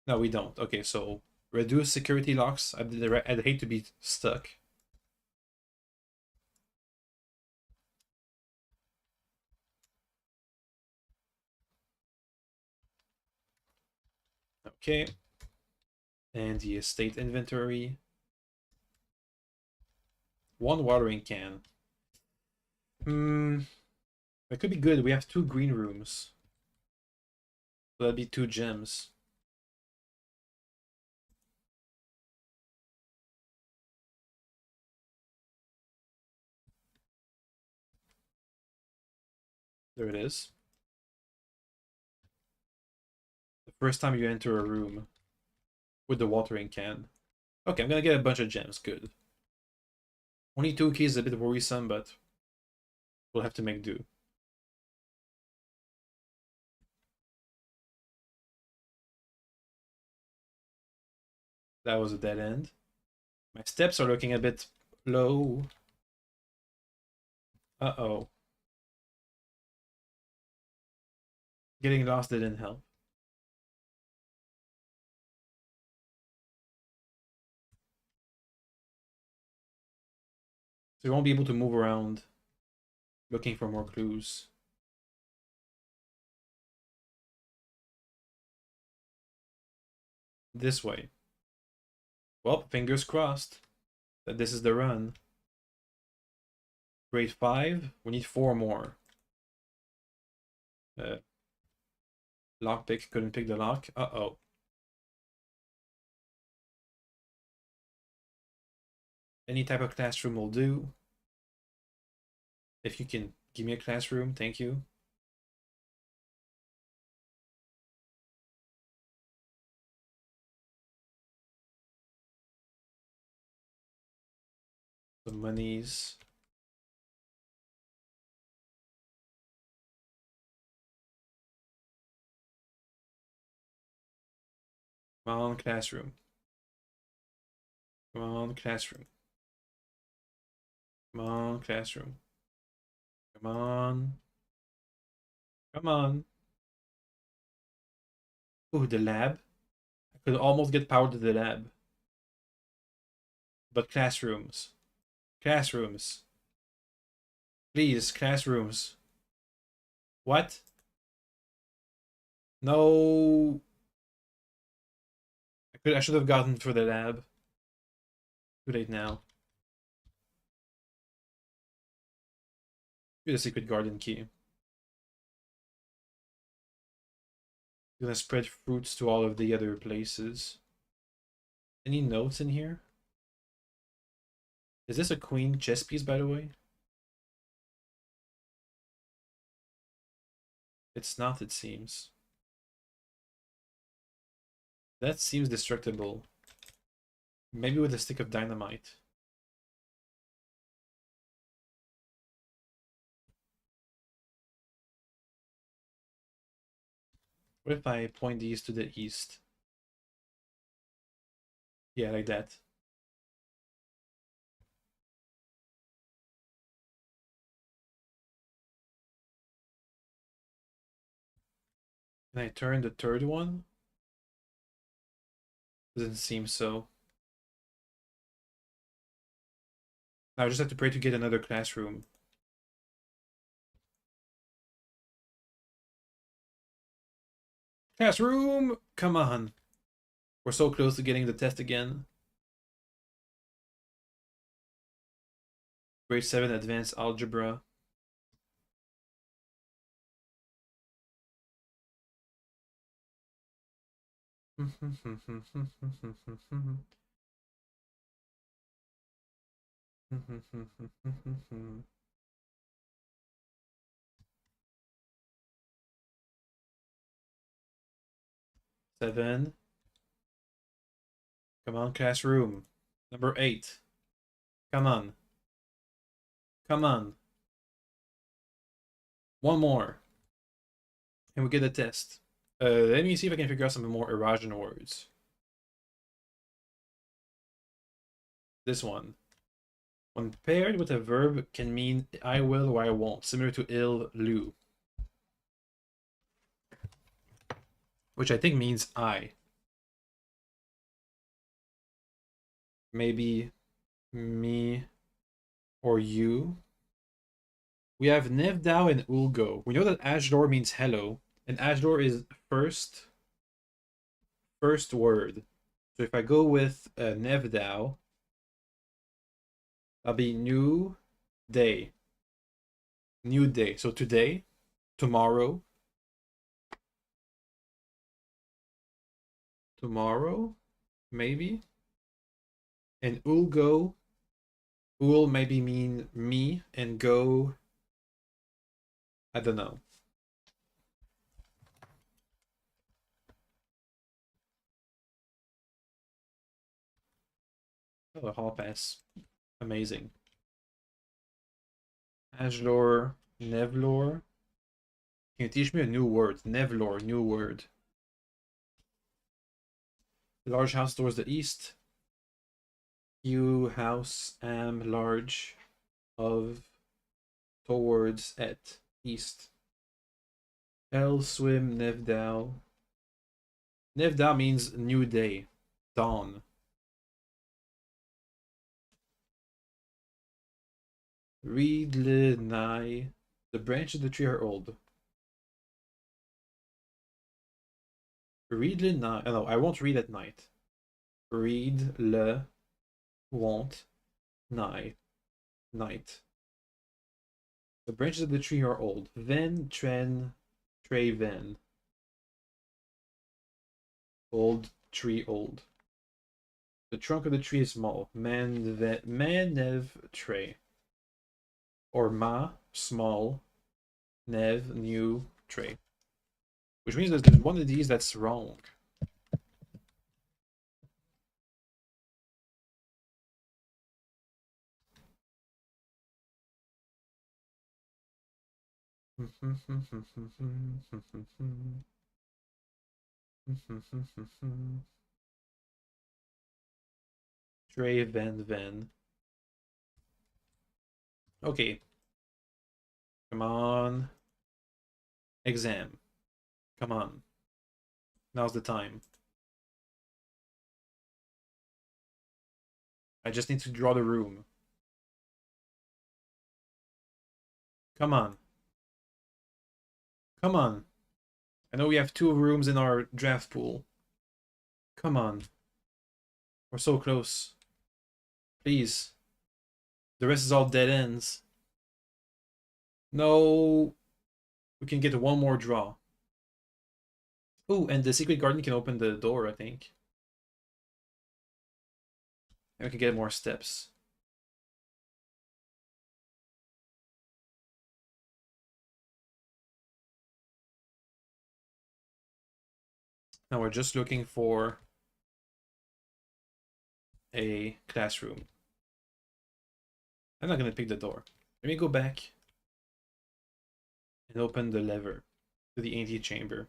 S1: No, we don't. Okay, so reduce security locks. I'd hate to be stuck. Okay. And the estate inventory. One watering can. That could be good. We have 2 green rooms. So that'd be 2 gems. There it is. The first time you enter a room with the watering can. Okay, I'm gonna get a bunch of gems. Good. Only 2 keys is a bit worrisome, but we'll have to make do. That was a dead end. My steps are looking a bit low. Uh-oh. Getting lost didn't help. So you won't be able to move around looking for more clues. This way. Well, fingers crossed that this is the run. Grade 5. We need 4 more. Lockpick couldn't pick the lock. Uh-oh. Any type of classroom will do. If you can give me a classroom, thank you. The monies. Come on, classroom. Come on, classroom. Come on, classroom. Come on. Come on. Ooh, the lab. I could almost get power to the lab. But classrooms. Classrooms. Please, classrooms. What? No. I should have gotten for the lab. Too late now. Get a secret garden key. Gonna spread fruits to all of the other places. Any notes in here? Is this a queen chess piece, by the way? It's not, it seems. That seems destructible. Maybe with a stick of dynamite. What if I point these to the east? Yeah, like that. Can I turn the third one? Doesn't seem so. I just have to pray to get another classroom. Classroom! Come on. We're so close to getting the test again. Grade 7 advanced algebra. Seven. Come on, classroom. Number 8. Come on. Come on. One more. And we get a test. Let me see if I can figure out some more erogenous words. This one. When paired with a verb, can mean I will or I won't, similar to il, lu. Which I think means I. Maybe me or you. We have Nevdao and Ulgo. We know that Ajdor means hello, and Ajdor is first word. So if I go with Nevdao, that'll be new day. New day. So today, tomorrow, maybe. And Ulgo, ul maybe mean me, and go, I don't know. Oh, a hall pass. Amazing. Ajdor, Nevlor. Can you teach me a new word? Nevlor, new word. Large house towards the east. You house am large of towards at east. El swim Nevdao. Nevdao means new day, dawn. Read le nai. The branches of the tree are old. Read le nai. Oh, no, I won't read at night. Read le won't nai. Night. The branches of the tree are old. Ven tren tre ven. Old tree old. The trunk of the tree is small. Manev tre. Or ma small. Nev new tre. Which means that there's one of these that's wrong. Tre ven. Okay. Come on. Exam. Come on. Now's the time. I just need to draw the room. Come on. Come on. I know we have 2 rooms in our draft pool. Come on. We're so close. Please. The rest is all dead ends. No. We can get one more draw. Oh, and the secret garden can open the door, I think. And we can get more steps. Now we're just looking for a classroom. I'm not gonna pick the door. Let me go back and open the lever to the antechamber.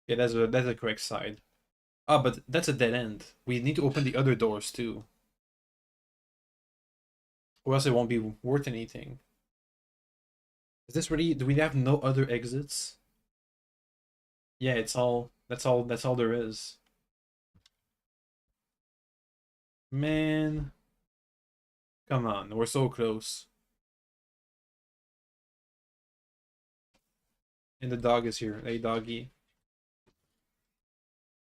S1: Yeah, that's a correct side. Ah, but that's a dead end. We need to open the other doors too. Or else it won't be worth anything. Is this really, do we have no other exits? Yeah, that's all there is. Man. Come on, we're so close. And the dog is here. Hey, doggy.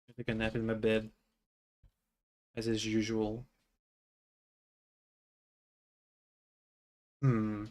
S1: I take a nap in my bed. as is usual. Hmm.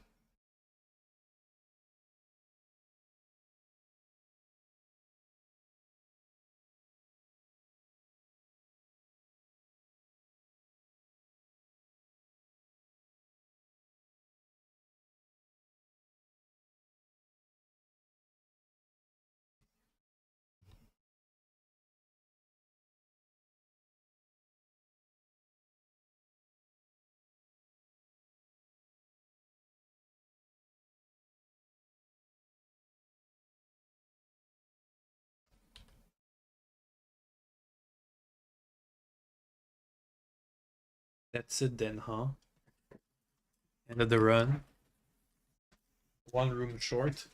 S1: That's it then, huh? End of the run. One room short.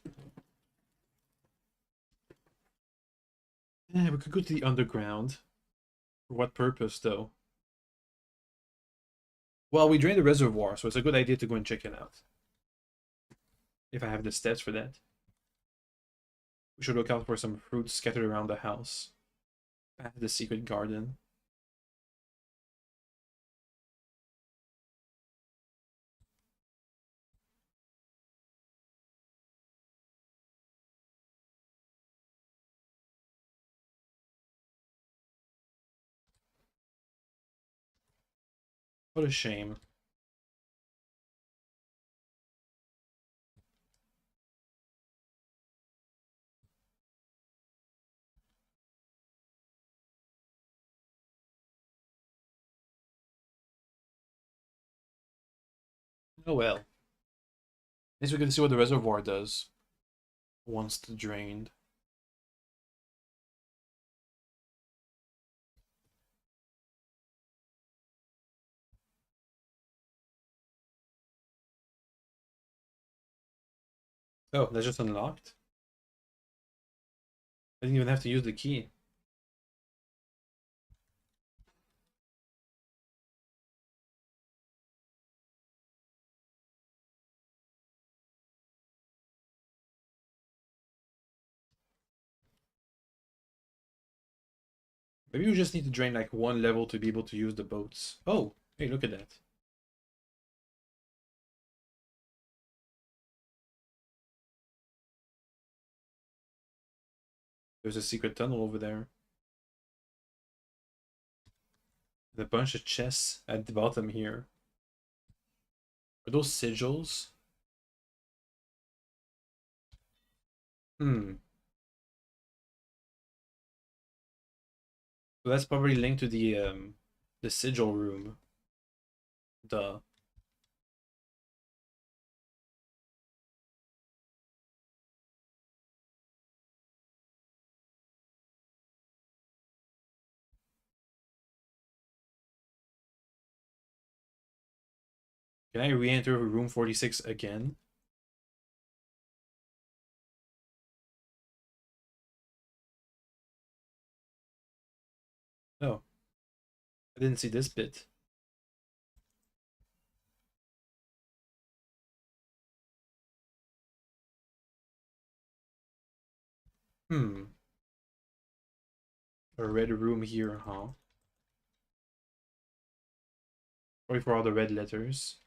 S1: We could go to the underground. For what purpose, though? Well, we drained the reservoir, so it's a good idea to go and check it out. If I have the stats for that. We should look out for some fruits scattered around the house. I have the secret garden. What a shame. Oh well. At least we can see what the reservoir does once it's drained. Oh, that's just unlocked? I didn't even have to use the key. Maybe we just need to drain like one level to be able to use the boats. Oh, hey, look at that. There's a secret tunnel over there. And a bunch of chests at the bottom here. Are those sigils? Hmm. So that's probably linked to the sigil room. Duh. Can I re-enter room 46 again? No. I didn't see this bit. Hmm. A red room here, huh? Sorry for all the red letters.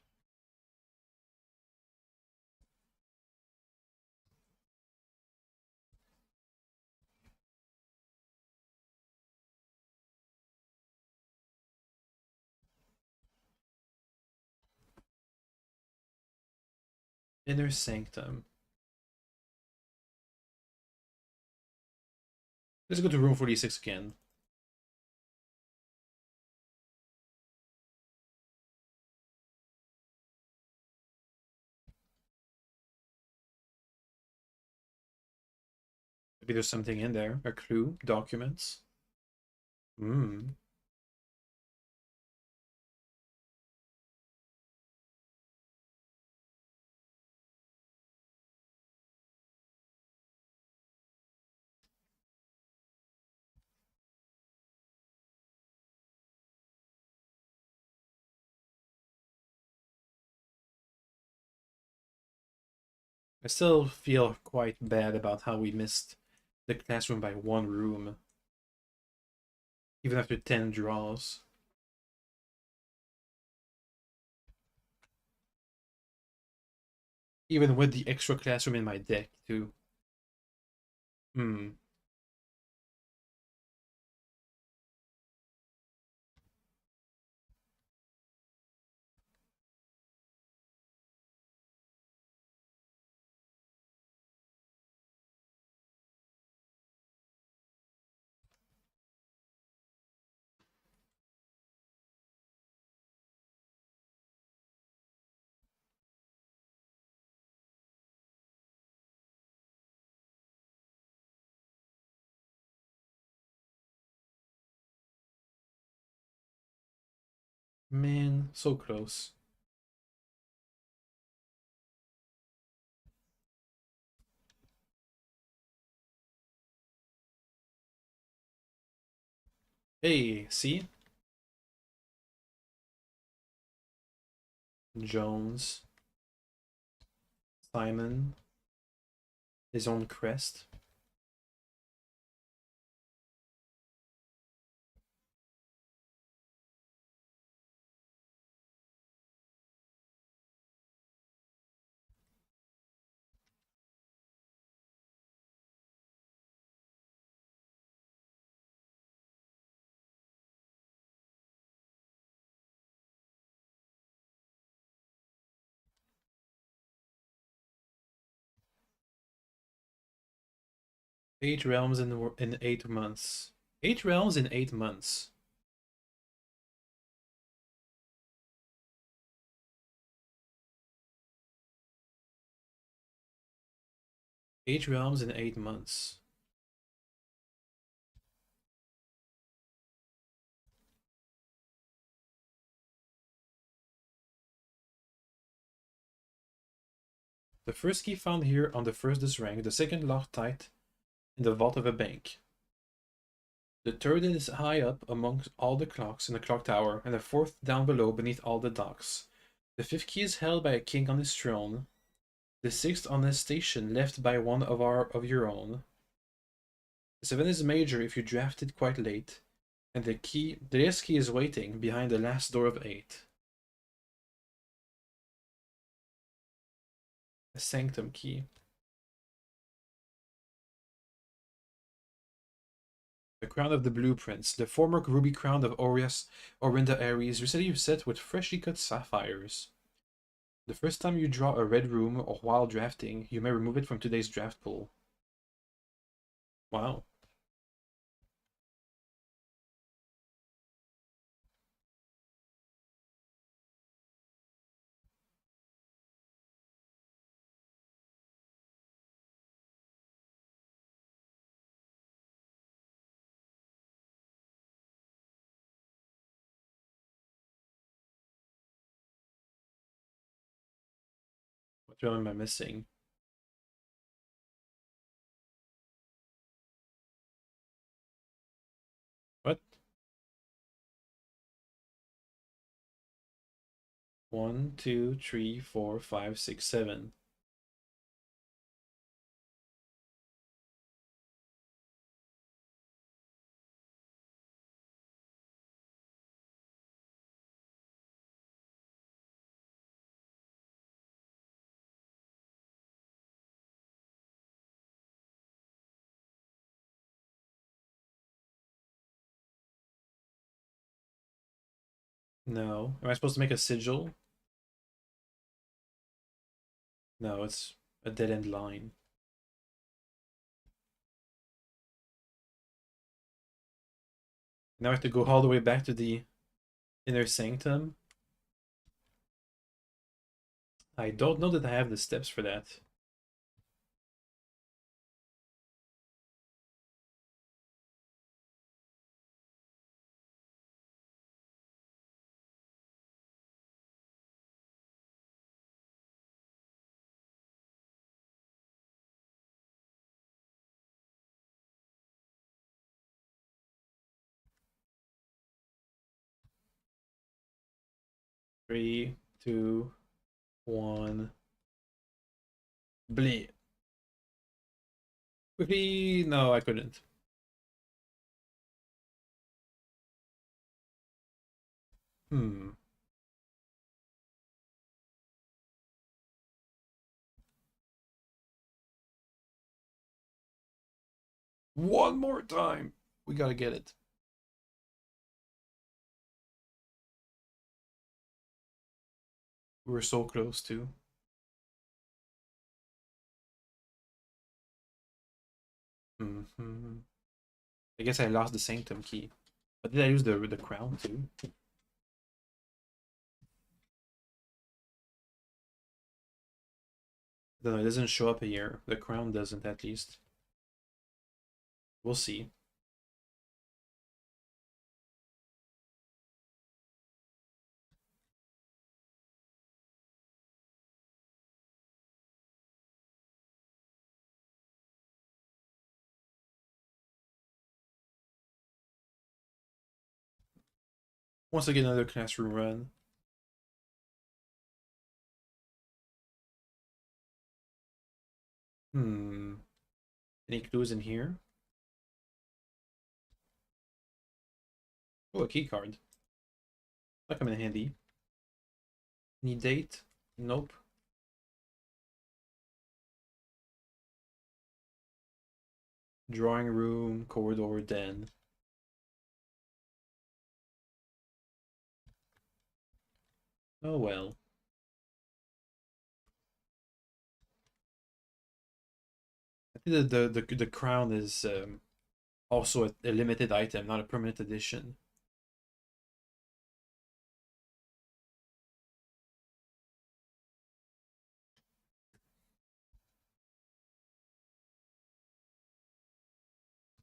S1: Inner sanctum. Let's go to room 46 again. Maybe there's something in there. A clue. Documents. Hmm. I still feel quite bad about how we missed the classroom by one room. Even after 10 draws. Even with the extra classroom in my deck, too. Hmm. Man, so close. Hey, see? Jones, Simon, his own crest. Eight realms in 8 months. 8 realms in 8 months. Eight realms in 8 months. The first key found here on the first is rank, the second locked tight in the vault of a bank. The third is high up amongst all the clocks in the clock tower, and the fourth down below beneath all the docks. The fifth key is held by a king on his throne. The sixth on his station left by one of your own. The seventh is major if you drafted quite late, and the last key is waiting behind the last door of 8. A sanctum key. The crown of the blueprints, the former ruby crown of Orinda Ares, recently set with freshly cut sapphires. The first time you draw a red room or while drafting, you may remove it from today's draft pool. Wow. What realm am I missing? What? 1, 2, 3, 4, 5, 6, 7. No. Am I supposed to make a sigil? No, it's a dead end line. Now I have to go all the way back to the inner sanctum. I don't know that I have the steps for that. Three, two, one. Bleed. Quickly. No, I couldn't. Hmm. One more time. We gotta get it. We were so close too. I guess I lost the sanctum key. But did I use the crown too? No, it doesn't show up here. The crown doesn't, at least. We'll see. Once again, another classroom run. Any clues in here? Oh, a key card. That come in handy. Any date? Nope. Drawing room, corridor, den. Oh well. I think that the crown is also a limited item, not a permanent edition.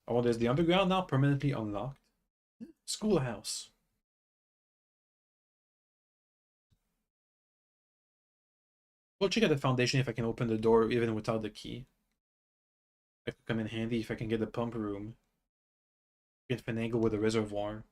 S1: Oh, there's the underground now permanently unlocked. Schoolhouse. We'll check out the foundation if I can open the door even without the key. That could come in handy if I can get the pump room. Get finagle with a reservoir.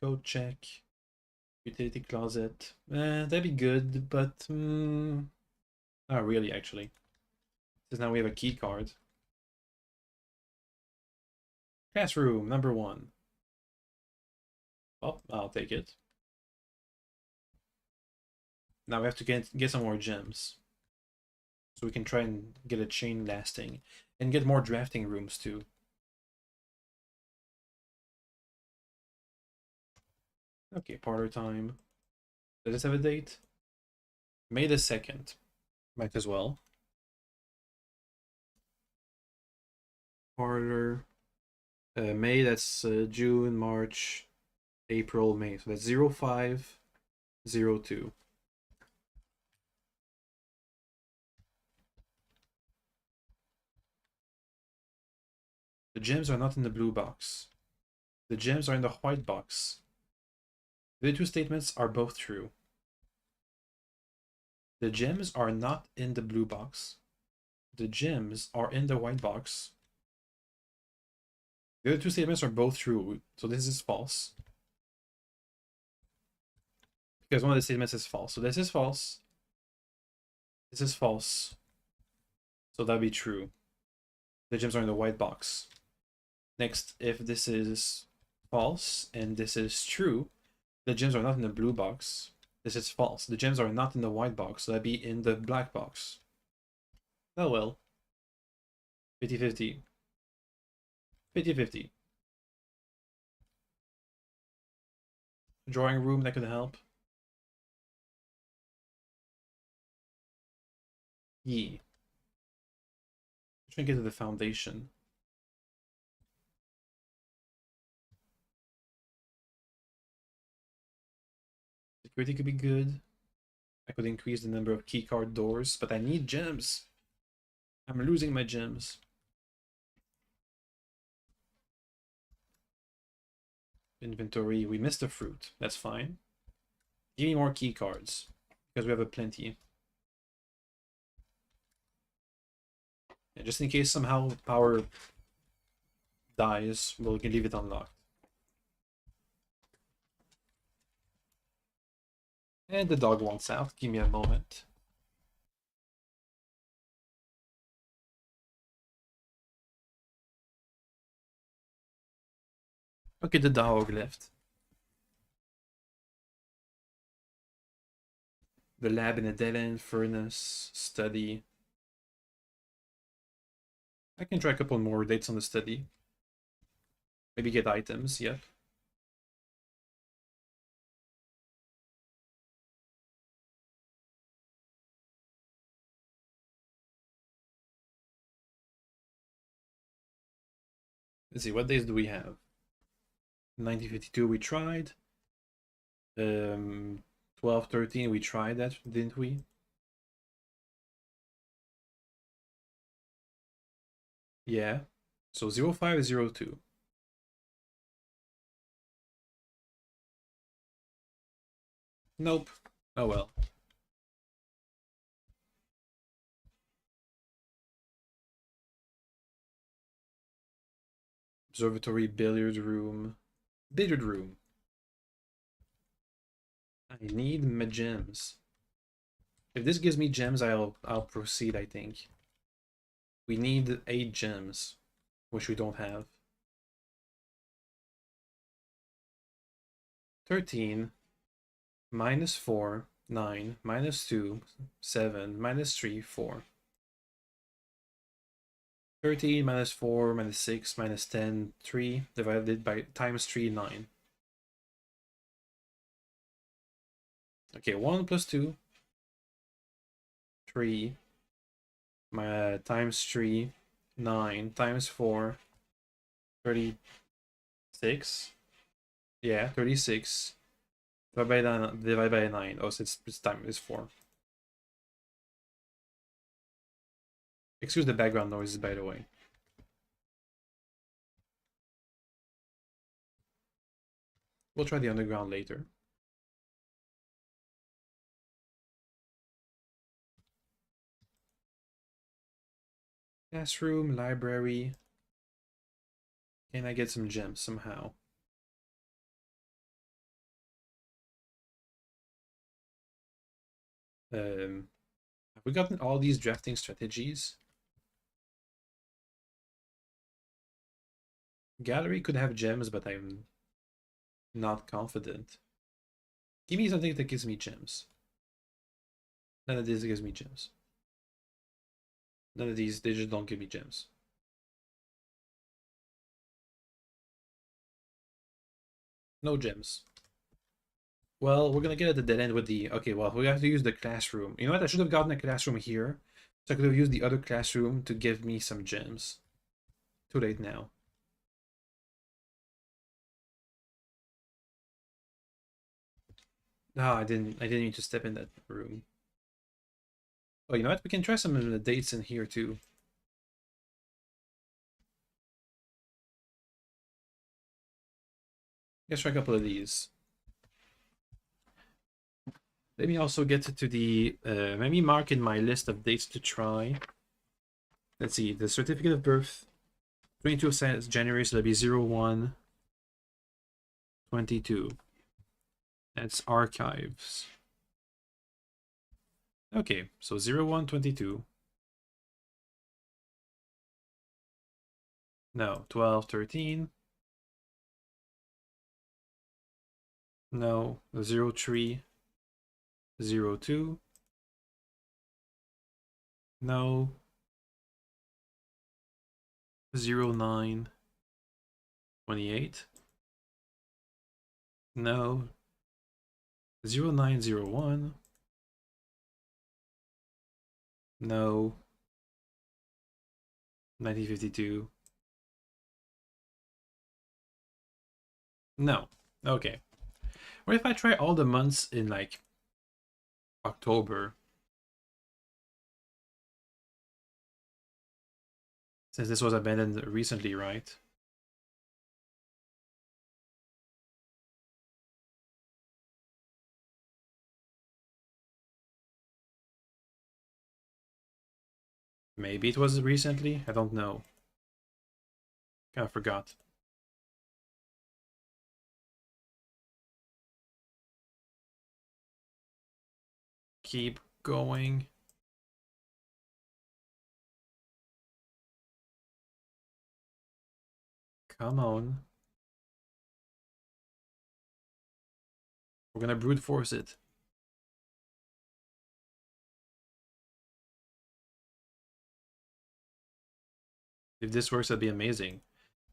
S1: Code check. Utility closet. That'd be good, but not really actually. Because now we have a key card. Classroom number 1. Oh, I'll take it. Now we have to get some more gems. So we can try and get a chain lasting. And get more drafting rooms too. Okay, parlor time. Does this have a date? May the 2nd. Might as well. Parlor. May, that's June, March, April, May. So that's 0502. The gems are not in the blue box. The gems are in the white box. The two statements are both true. The gems are not in the blue box. The gems are in the white box. The other two statements are both true, so this is false. Because one of the statements is false. So this is false. This is false. So that'd be true. The gems are in the white box. Next, if this is false and this is true, the gems are not in the blue box. This is false. The gems are not in the white box, so that'd be in the black box. Oh well. 50-50. 50-50. Drawing room, that could help. Yee. Trying to get to the foundation. Security could be good. I could increase the number of keycard doors, but I need gems. I'm losing my gems. Inventory, we missed a fruit. That's fine. Give me more keycards, because we have a plenty. And just in case somehow power dies, we can leave it unlocked. And the dog wants out. Give me a moment. Okay, the dog left. The lab in a dead end, furnace, study. I can try a couple more dates on the study. Maybe get items, yep. Let's see, what days do we have? 1952 we tried. 1213 we tried that, didn't we? Yeah. So 0502. Nope. Oh well. Observatory, billiard room. Billiard room. I need my gems. If this gives me gems, I'll proceed, I think. We need 8 gems, which we don't have. 13 minus 4, 9, minus 2, 7, minus 3, 4. 13 minus 4 minus 6 minus 10, 3 divided by times 3, 9. Okay, 1 plus 2, 3, times 3, 9, times 4, 36. Yeah, 36. Divide by 9. Oh, so it's time is 4. Excuse the background noises, by the way. We'll try the underground later. Classroom, library. Can I get some gems somehow? Have we gotten all these drafting strategies? Gallery could have gems, but I'm not confident. Give me something that gives me gems. None of this gives me gems. None of these, they just don't give me gems. No gems. Well, we're gonna get at the dead end with the... Okay, well, we have to use the classroom. You know what? I should have gotten a classroom here. So I could have used the other classroom to give me some gems. Too late now. No, I didn't need to step in that room. Oh, you know what? We can try some of the dates in here too. Let's try a couple of these. Let me also get to the maybe mark in my list of dates to try. Let's see, the certificate of birth, 22 January, so that'll be 01 22. That's archives. Okay, so 01 22. No, 12 13. No, 03 02. No. 09 28. No. 0901. No. 1952. No. Okay. What if I try all the months in like October? Since this was abandoned recently, right? Maybe it was recently? I don't know. Kind of forgot. Keep going. Come on. We're gonna brute force it. If this works, that'd be amazing.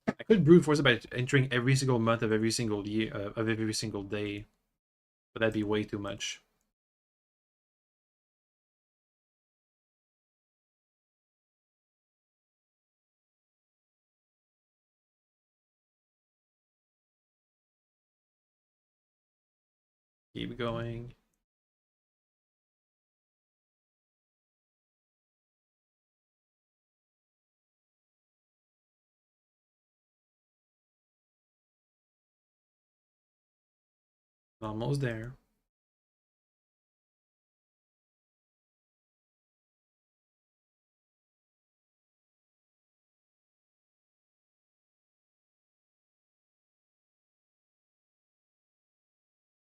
S1: I could brute force it by entering every single month of every single year of every single day, but that'd be way too much. Keep going. Almost there.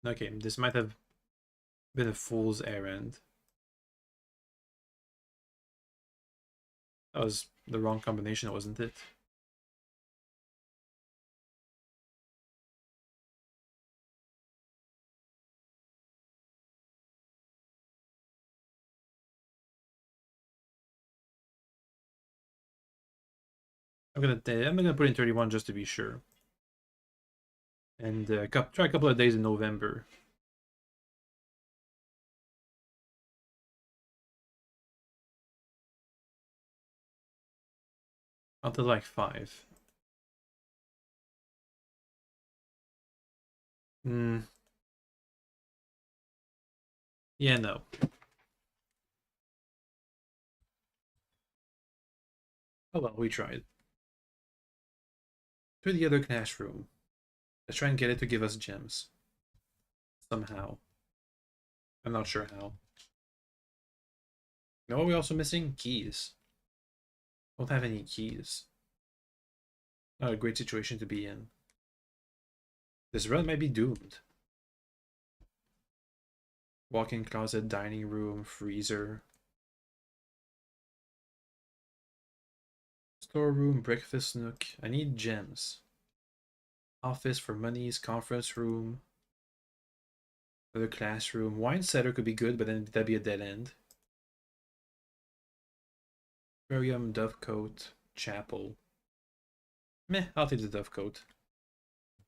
S1: Okay, this might have been a fool's errand. That was the wrong combination, wasn't it? I'm gonna put in 31 just to be sure, and try a couple of days in November. Until like 5. Hmm. Yeah, no. Oh well, we tried. To the other classroom. Let's try and get it to give us gems. Somehow. I'm not sure how. You know what we're also missing? Keys. Don't have any keys. Not a great situation to be in. This run might be doomed. Walk-in closet, dining room, freezer. Storeroom, breakfast nook. I need gems. Office for monies, conference room. Another classroom. Wine cellar could be good, but then that'd be a dead end. Aquarium, dovecote, chapel. Meh, I'll take the dovecote.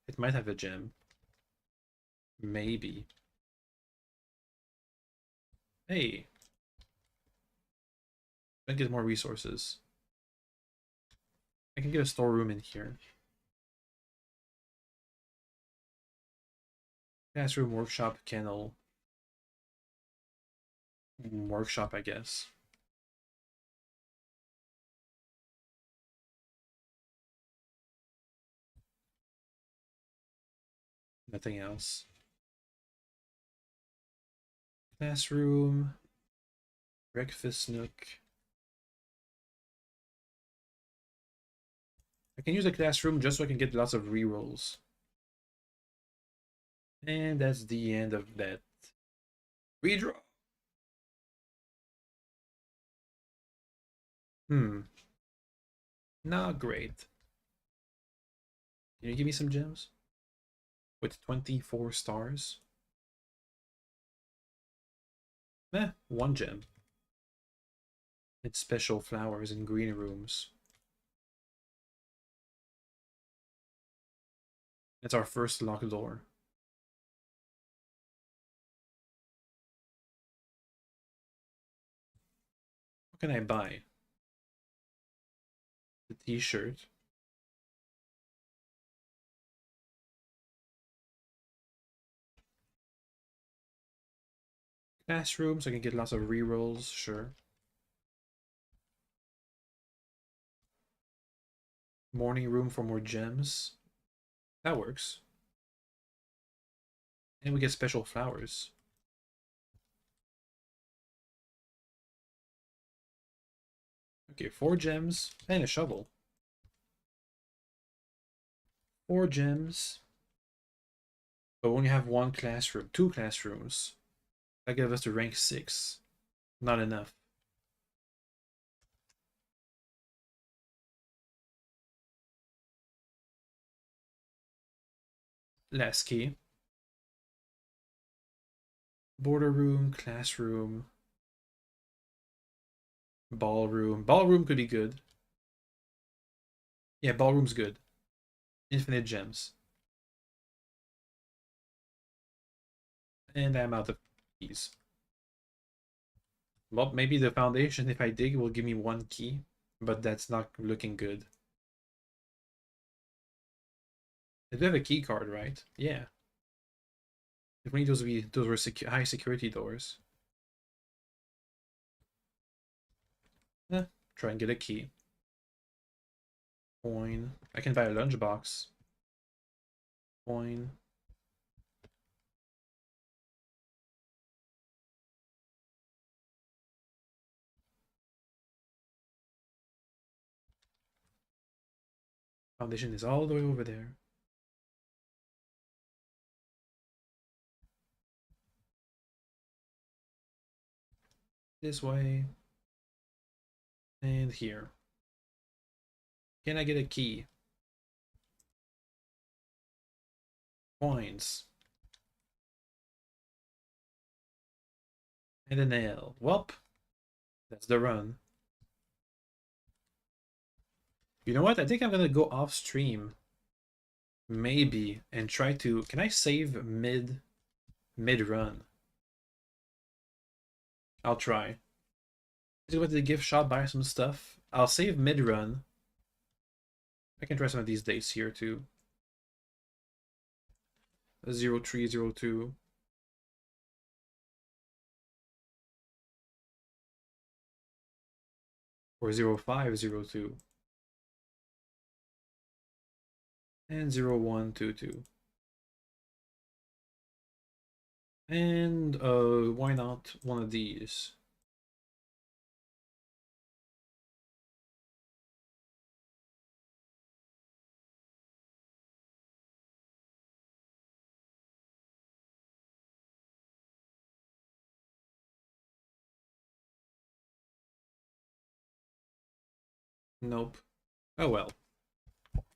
S1: It might have a gem. Maybe. Hey. I can get more resources. I can get a storeroom in here. Classroom, workshop, kennel. Workshop, I guess. Nothing else. Classroom. Breakfast nook. I can use a classroom just so I can get lots of rerolls. And that's the end of that. Redraw. Not great. Can you give me some gems? With 24 stars? One gem. It's special flowers in green rooms. It's our first locked door. What can I buy? The t-shirt. Classroom, so I can get lots of rerolls, sure. Morning room for more gems. That works. And we get special flowers. Okay, 4 gems and a shovel. 4 gems. But we only have 1 classroom, 2 classrooms. That gives us to rank 6. Not enough. Last key. Border room, classroom, ballroom. Ballroom could be good. Yeah, ballroom's good. Infinite gems. And I'm out of keys. Well, maybe the foundation, if I dig, will give me 1 key, but that's not looking good. They do have a key card, right? Yeah. If we need those, those were high security doors. Try and get a key. Coin. I can buy a lunchbox. Coin. Foundation is all the way over there. This way. And here. Can I get a key? Coins. And a nail. Welp. That's the run. You know what? I think I'm gonna go off stream. Maybe. And try to... Can I save mid-run? I'll try. Let's go to the gift shop, buy some stuff. I'll save mid-run. I can try some of these dates here too. 0302. Or 0502. And 0122. And why not one of these? Nope. Oh well.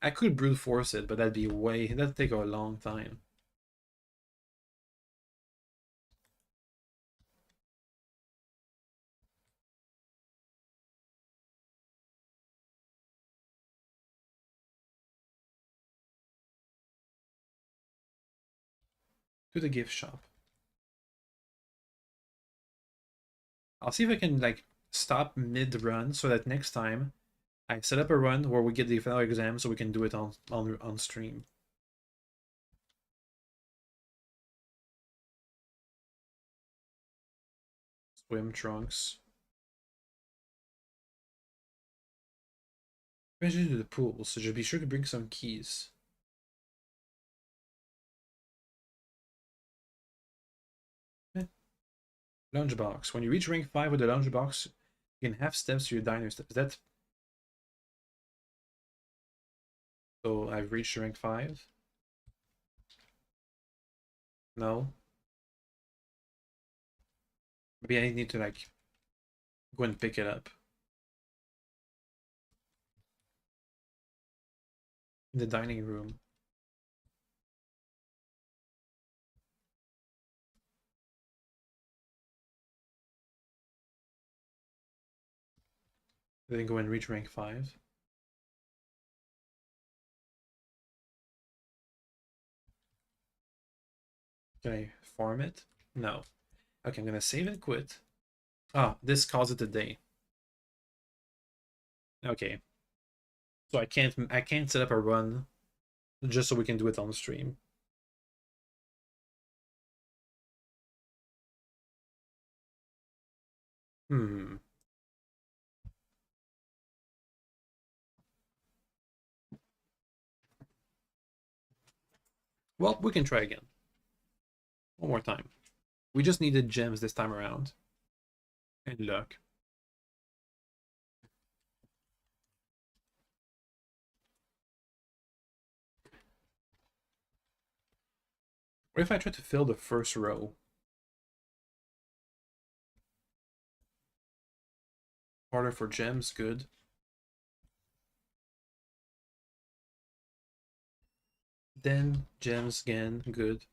S1: I could brute force it, but that'd take a long time. To the gift shop. I'll see if I can like stop mid-run so that next time I set up a run where we get the final exam so we can do it on stream. Swim trunks. Eventually to the pool, so just be sure to bring some keys. Lunchbox. When you reach rank 5 with the lunchbox, you can have steps to your diner steps. That's... So I've reached rank 5. No. Maybe I need to like go and pick it up. In the dining room. Then go and reach rank 5. Can I farm it? No. Okay, I'm gonna save and quit. Ah, this calls it a day. Okay. So I can't set up a run just so we can do it on stream. Hmm. Well, we can try again. One more time. We just needed gems this time around. And luck. What if I try to fill the first row? Harder for gems, good. Then gems again, good.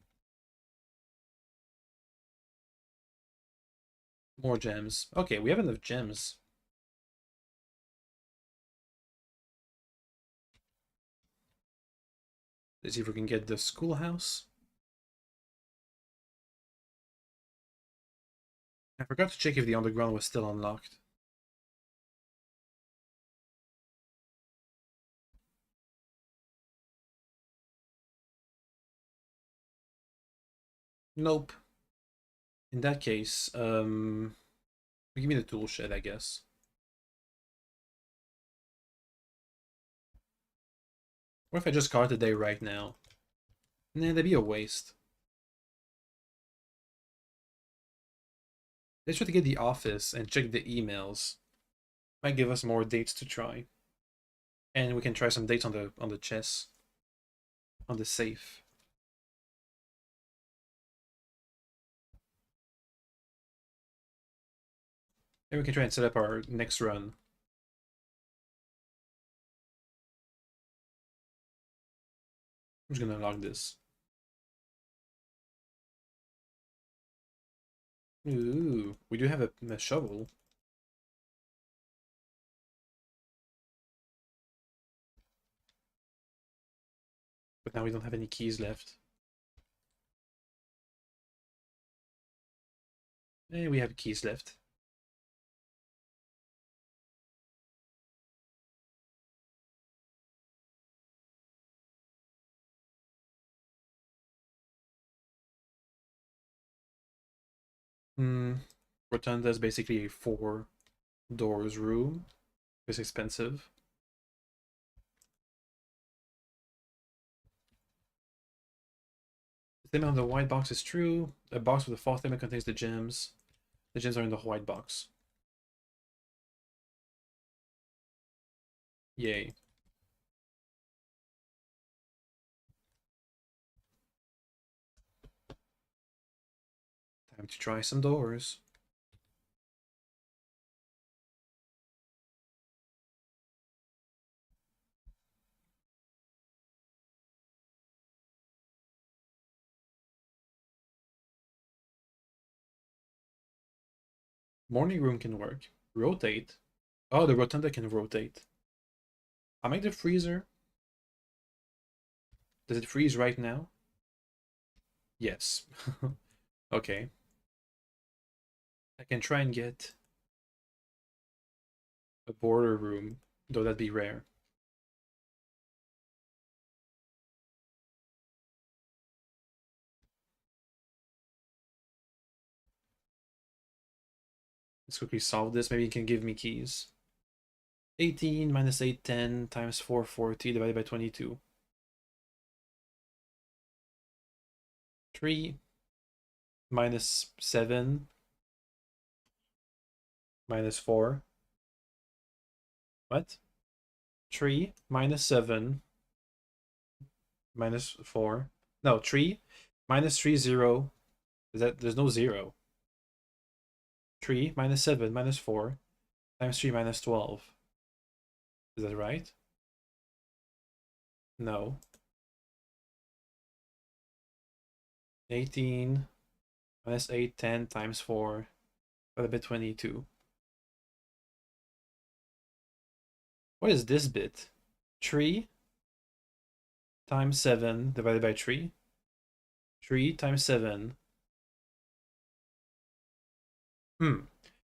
S1: More gems. Okay, we have enough gems. Let's see if we can get the schoolhouse. I forgot to check if the underground was still unlocked. Nope. In that case, give me the tool shed, I guess. What if I just call it a day right now? Nah, that'd be a waste. Let's try to get the office and check the emails. Might give us more dates to try. And we can try some dates on the chess. On the safe. And we can try and set up our next run. I'm just gonna unlock this. Ooh, we do have a shovel. But now we don't have any keys left. Eh, we have keys left. Rotunda is basically a 4 doors room. It's expensive. The statement on the white box is true. A box with a false statement contains the gems. The gems are in the white box. Yay. Time to try some doors. Morning room can work. Rotate. Oh, the rotunda can rotate. I'll make the freezer. Does it freeze right now? Yes. Okay. I can try and get a border room, though that'd be rare. Let's quickly solve this. Maybe you can give me keys. 18 minus 8, 10 times 440 divided by 22. 3 minus 7 minus 4. What? 3 minus 7 minus 4. No, 3 minus 3, 0. There's no 0. 3 minus 7 minus 4 times 3 minus 12. Is that right? No. 18 minus 8, 10 times 4 divided by 22. What is this bit? 3 times 7 divided by 3. 3 times 7.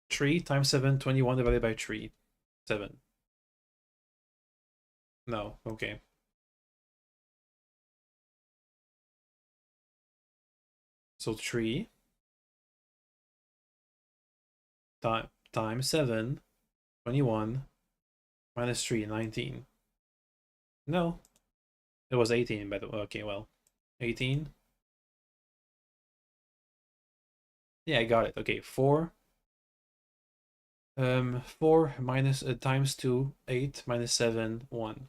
S1: 3 times 7, 21 divided by 3. 7. No, okay. So 3 times 7, 21, minus 3, 19. No, it was 18, by the way. Okay, well, 18. Yeah, I got it. Okay, 4. 4 minus times 2, 8 minus 7, 1.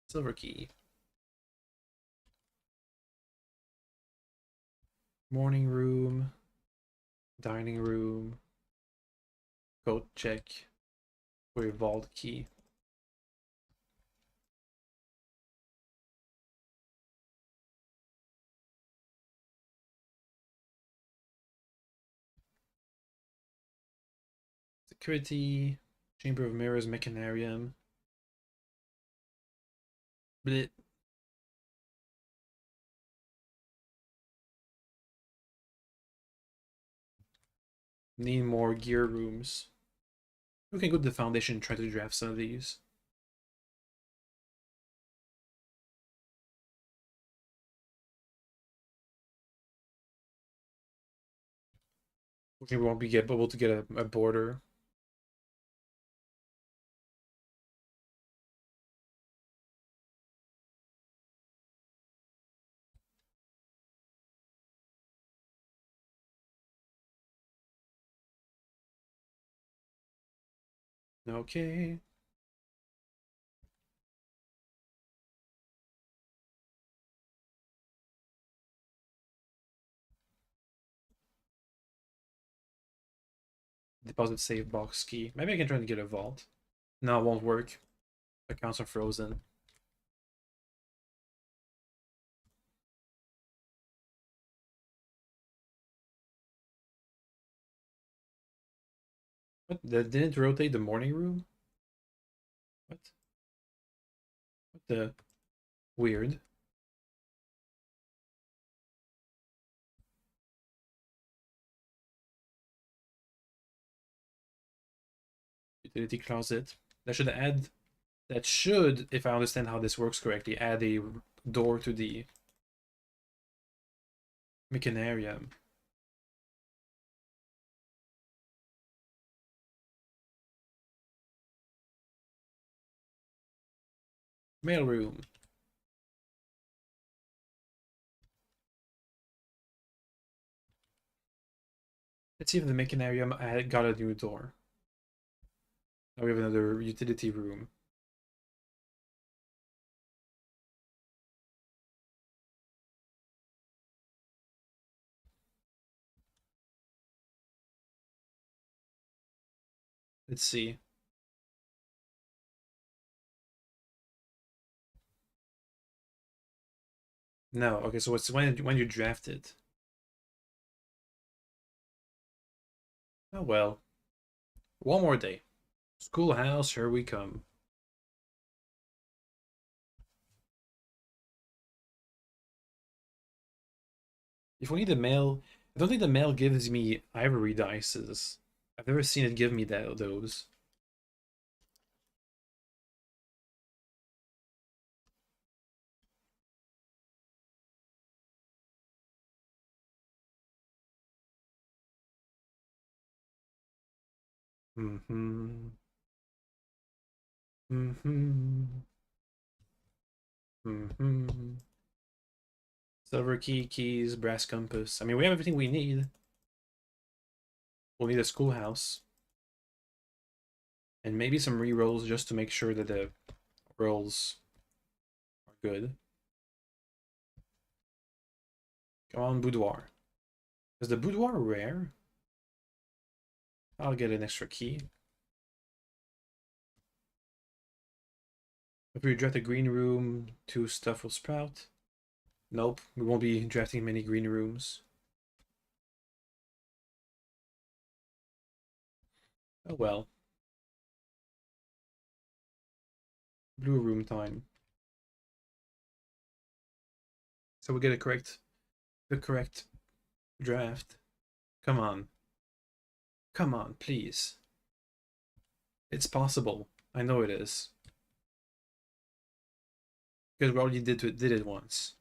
S1: Silver key. Morning room. Dining room. Code check for your vault key. Security, Chamber of Mirrors, Mechanarium. Blit. Need more gear rooms. We can go to the Foundation and try to draft some of these. We won't be able to get a border. Okay. Deposit save box key. Maybe I can try to get a vault. No, it won't work. Accounts are frozen. What? That didn't rotate the morning room? What? What the? Weird. Utility closet. That should add. That should, if I understand how this works correctly, add a door to the Mechanarium. Mailroom. Let's see if the Mechanarium got a new door. Now we have another utility room. Let's see. No, okay, so it's when you draft it. Oh well. One more day. Schoolhouse, here we come. If we need the mail, I don't think the mail gives me ivory dices. I've never seen it give me those. Mm-hmm. Mm-hmm. Mm-hmm. Silver key, keys, brass compass. I mean, we have everything we need. We'll need a schoolhouse. And maybe some re-rolls just to make sure that the rolls are good. Come on, boudoir. Is the boudoir rare? I'll get an extra key. If we draft a green room, 2 stuff will sprout. Nope, we won't be drafting many green rooms. Oh well. Blue room time. So we get the correct draft. Come on. Come on, please. It's possible. I know it is. Because we already did it once.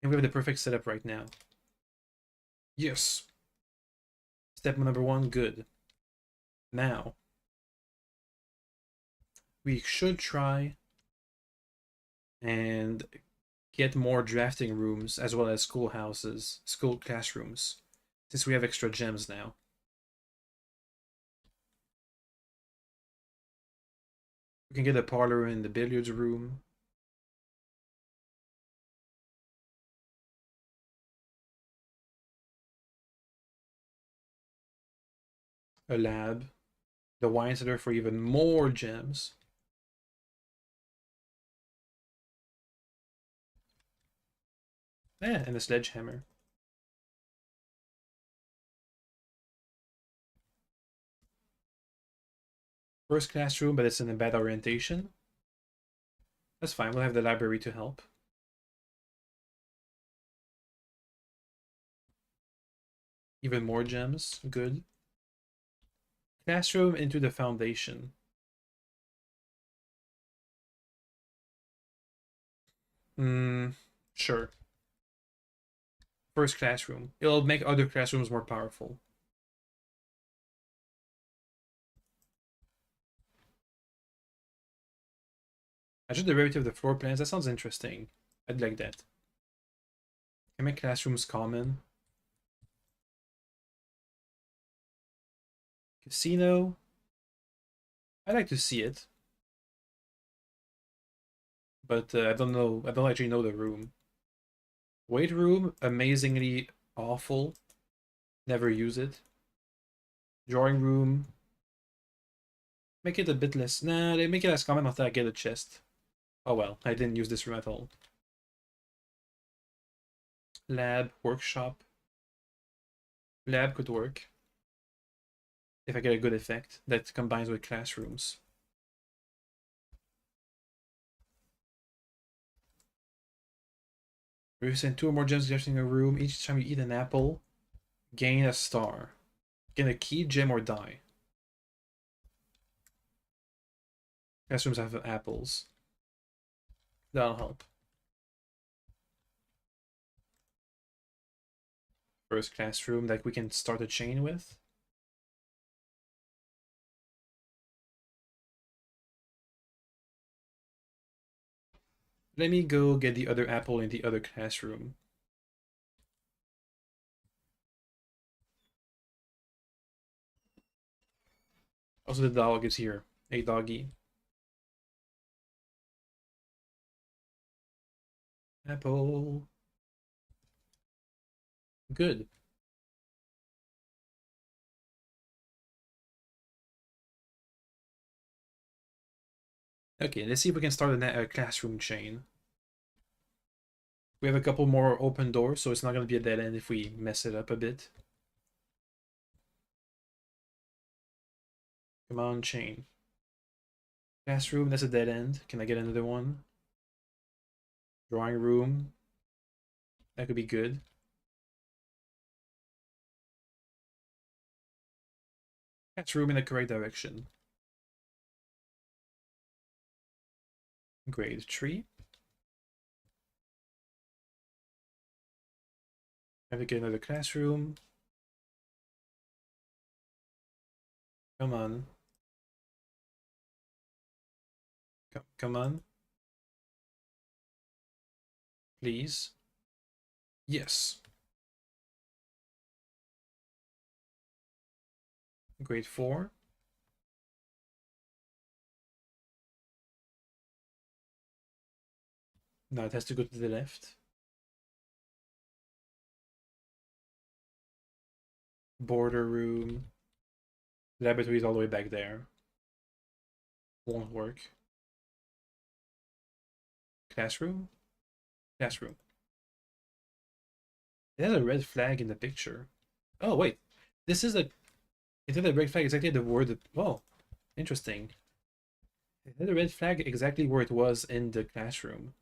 S1: And we have the perfect setup right now. Yes. Step number 1, good. Now, we should try and get more drafting rooms as well as schoolhouses, school classrooms, since we have extra gems now. We can get a parlor in the billiards room. A lab. The wine cellar for even more gems. Yeah, and a sledgehammer. First classroom, but it's in a bad orientation. That's fine, we'll have the library to help. Even more gems, good. Classroom into the foundation. Sure. First classroom. It'll make other classrooms more powerful. Adjust the derivative of the floor plans. That sounds interesting. I'd like that. Can make classrooms common. Casino. I'd like to see it. But I don't know. I don't actually know the room. Weight room, amazingly awful. Never use it. Drawing room. Make it a bit less. Nah, they make it less common until I get a chest. Oh well, I didn't use this room at all. Lab, workshop. Lab could work. If I get a good effect that combines with classrooms. You send 2 or more gems suggesting a room. Each time you eat an apple, gain a star. Gain a key, gem, or die. Classrooms have apples. That'll help. First classroom that we can start a chain with. Let me go get the other apple in the other classroom. Also, the dog is here. Hey, doggy. Apple. Good. Okay, let's see if we can start a classroom chain. We have a couple more open doors, so it's not going to be a dead end if we mess it up a bit. Come on, chain. Classroom, that's a dead end. Can I get another one? Drawing room. That could be good. Classroom in the correct direction. Grade 3. Have to get another classroom. Come on. Come on. Please. Yes. Grade 4. Now it has to go to the left. Border room. Laboratory is all the way back there. Won't work. Classroom? Classroom. It has a red flag in the picture. Oh, wait. This is a... It had a red flag exactly the word... Oh, interesting. It had a red flag exactly where it was in the classroom.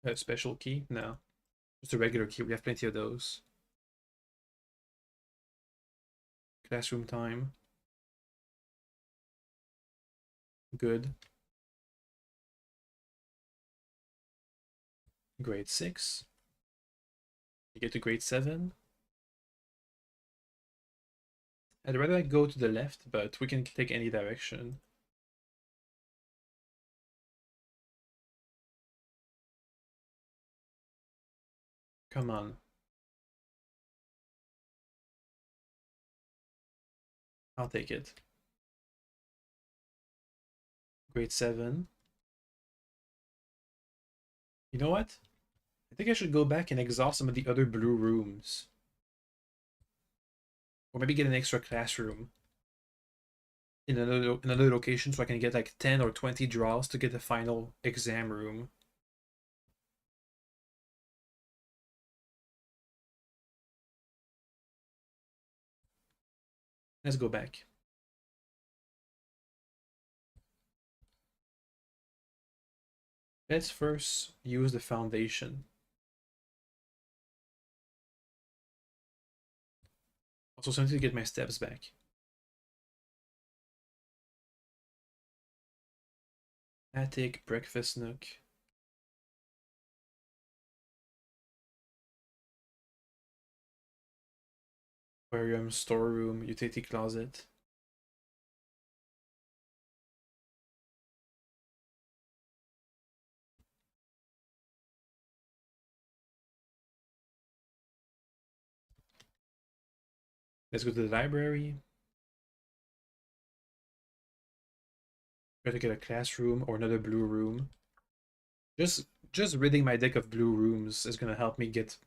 S1: A special key? No. Just a regular key. We have plenty of those. Classroom time. Good. Grade 6. You get to grade 7. I'd rather go to the left, but we can take any direction. Come on. I'll take it. Grade 7. You know what? I think I should go back and exhaust some of the other blue rooms. Or maybe get an extra classroom in another location so I can get like 10 or 20 draws to get the final exam room. Let's go back. Let's first use the foundation. Also, I need to get my steps back. Attic, breakfast nook. Aquarium, storeroom, utility closet. Let's go to the library. Try to get a classroom or another blue room. Just ridding my deck of blue rooms is gonna help me get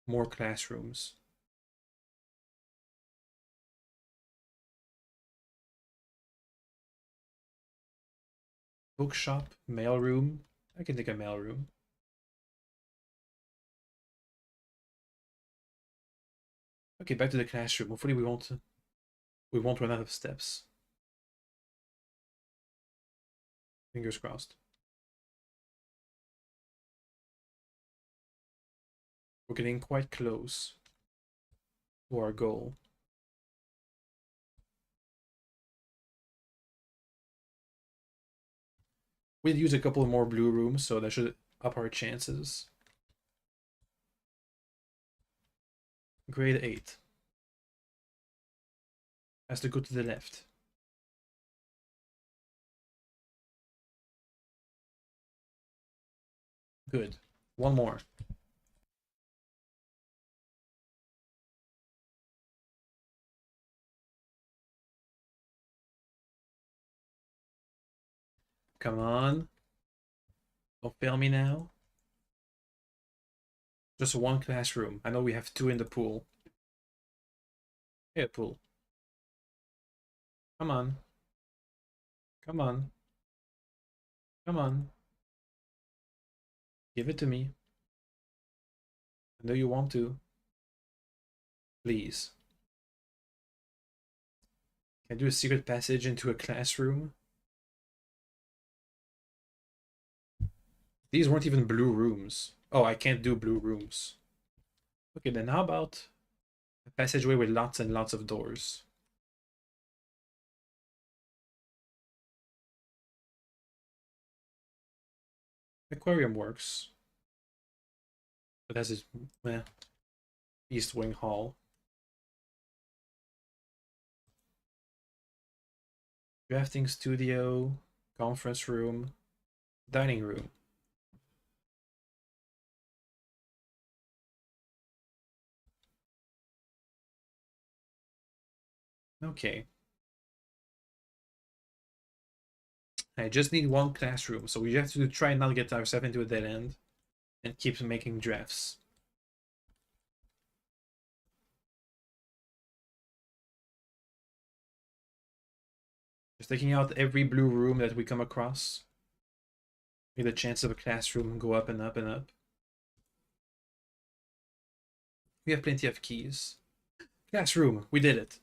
S1: more classrooms. Bookshop, mailroom. I can take a mailroom. Okay, back to the classroom. Hopefully we won't run out of steps. Fingers crossed. We're getting quite close to our goal. We'll use a couple more blue rooms, so that should up our chances. Grade 8. Has to go to the left. Good. One more. Come on. Don't fail me now. Just one classroom. I know we have 2 in the pool. Hey, pool. Come on. Come on. Come on. Give it to me. I know you want to. Please. Can I do a secret passage into a classroom? These weren't even blue rooms. Oh, I can't do blue rooms. Okay, then how about a passageway with lots and lots of doors? Aquarium works. But that's his East Wing Hall. Drafting studio, conference room, dining room. Okay. I just need one classroom, so we have to try and not get ourselves into a dead end and keep making drafts. Just taking out every blue room that we come across. Make the chance of a classroom go up and up and up. We have plenty of keys. Classroom, we did it.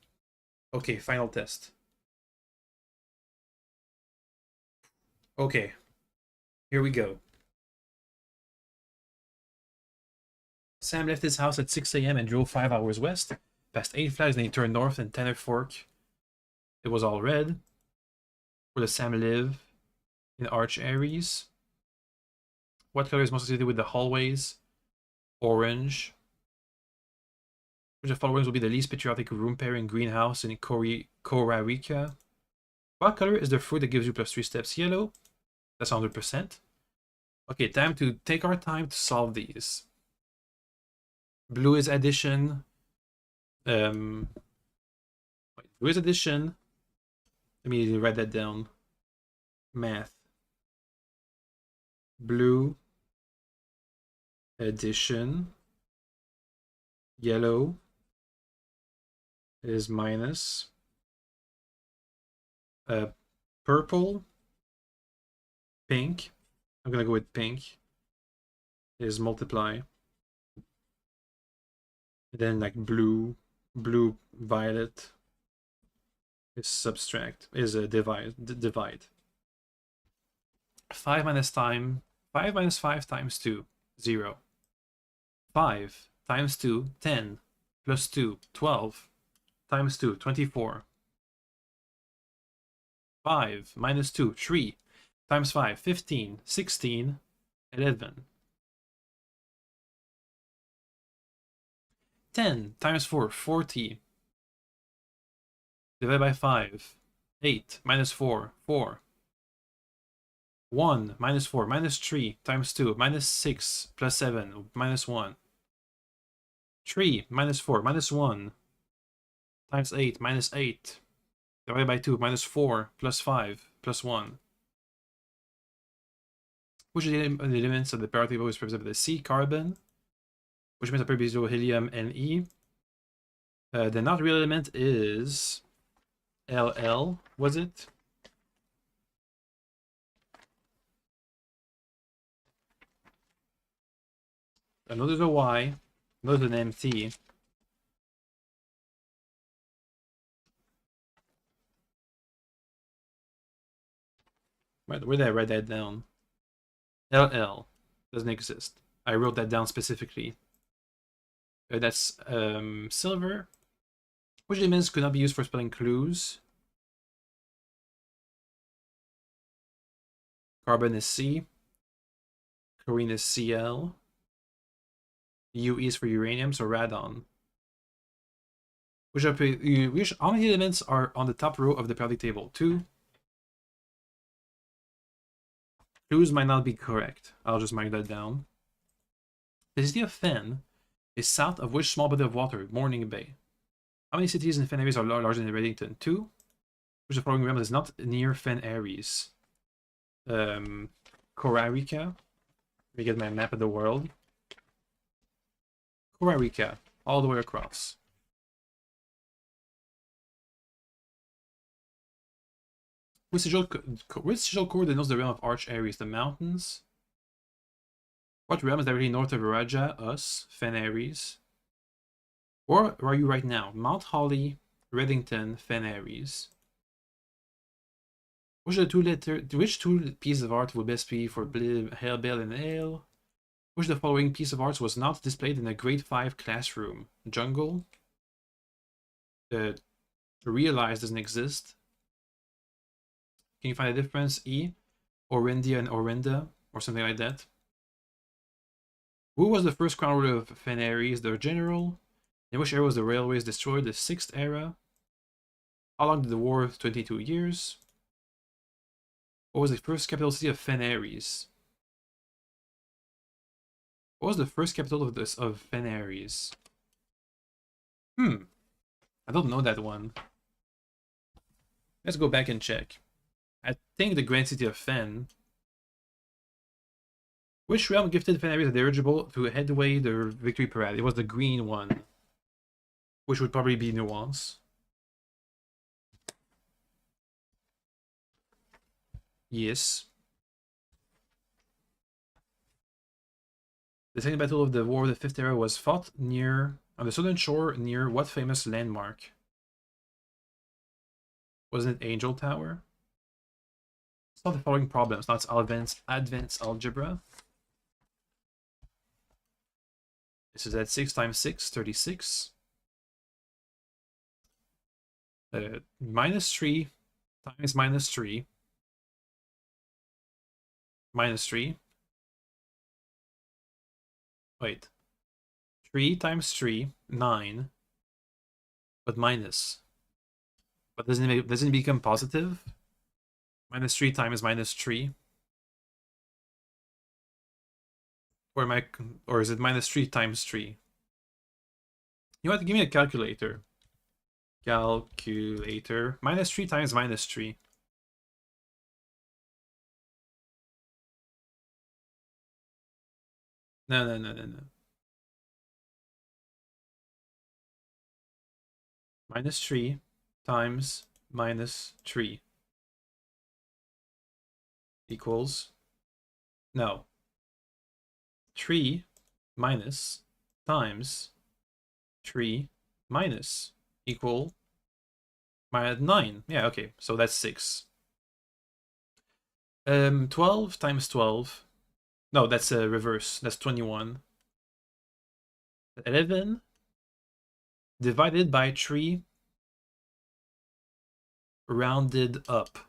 S1: Okay, final test. Okay, here we go. Sam left his house at 6 a.m. and drove 5 hours west, past 8 flags, then he turned north and Tanner Fork. It was all red. Where does Sam live? In Arch Aries. What color is most associated with the hallways? Orange. Which of the following will be the least patriotic room pairing greenhouse in Korarika? What color is the fruit that gives you +3 steps? Yellow. That's 100%. Okay, time to take our time to solve these. Blue is addition. Blue is addition. Let me write that down. Math. Blue. Addition. Yellow is minus. Purple. Pink. I'm gonna go with pink. Is multiply. Then like blue, violet is subtract, is a divide. 5 minus time, 5 minus 5 times 2, 0. 5 times 2, 10. Plus 2, 12. Times 2, 24. 5 minus 2, 3. Times 5, 15. 16, 11. 10 times 4, 40. Divided by 5. 8 minus 4, 4. 1 minus 4 minus 3 times 2 minus 6 plus 7 minus 1. 3 minus 4 minus 1 times 8 minus 8 divided by 2 minus 4 plus 5 plus 1. Which of the elements of the periodic table is represented by the C? Carbon. Which means a periodic table helium and E. The not real element is LL, was it? I know there's a Y, I know there's an MT. Where did I write that down? LL doesn't exist. I wrote that down specifically. That's silver. Which elements could not be used for spelling clues? Carbon is C. Chlorine is Cl. UE is for uranium, so radon. How many elements are on the top row of the periodic table? 2. Clues might not be correct. I'll just mark that down. The city of Fen is south of which small body of water? Morning Bay. How many cities in Fen Aries are larger than Reddington? 2. Which of the following realm is not near Fen Aries? Korarika. Let me get my map of the world. Korarika, all the way across. Which sigil core denotes the realm of Arch Aries? The mountains. What realm is directly north of Raja? Us, Fen Aries. Or where are you right now? Mount Holly, Reddington, Fen Aries. Which two pieces of art would best be for Hail, Bell, and Ale? Which of the following piece of art was not displayed in a grade 5 classroom? Jungle. Realize doesn't exist. Can you find a difference? E. Orindia and Orinda, or something like that. Who was the first crown ruler of Fen Aries? The general. In which era was the railways destroyed? The 6th era. How long did the war? 22 years. What was the first capital city of Fen Aries? What was the first capital of Fen Aries? I don't know that one. Let's go back and check. I think the grand city of Fen. Which realm gifted Fen Aries the dirigible to headway the victory parade? It was the green one. Which would probably be Nuance. Yes. The second battle of the War of the 5th Era was fought on the southern shore near what famous landmark? Wasn't it Angel Tower? Solve the following problems. Now it's advanced algebra. This is at 6 times 6, 36. Minus 3 times minus 3. Minus 3. Wait. 3 times 3, 9. But minus. But doesn't it become positive? Minus 3 times minus 3. Or is it minus 3 times 3? You know what? Give me a calculator. Calculator. Minus 3 times minus 3. No. Minus 3 times minus 3 equals, no, 3 minus times 3 minus equal minus 9. Yeah, okay, so that's 6. 12 times 12 No, that's a reverse. That's 21. 11 divided by 3 rounded up.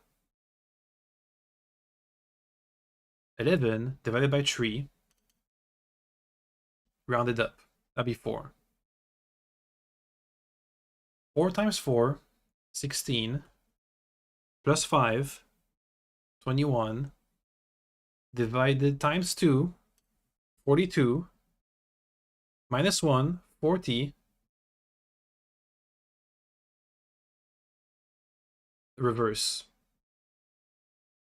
S1: 11 divided by 3 rounded up. That'd be 4. 4 times 4, 16. Plus 5, 21. Divided times 2, 42. Minus 1, 40. Reverse.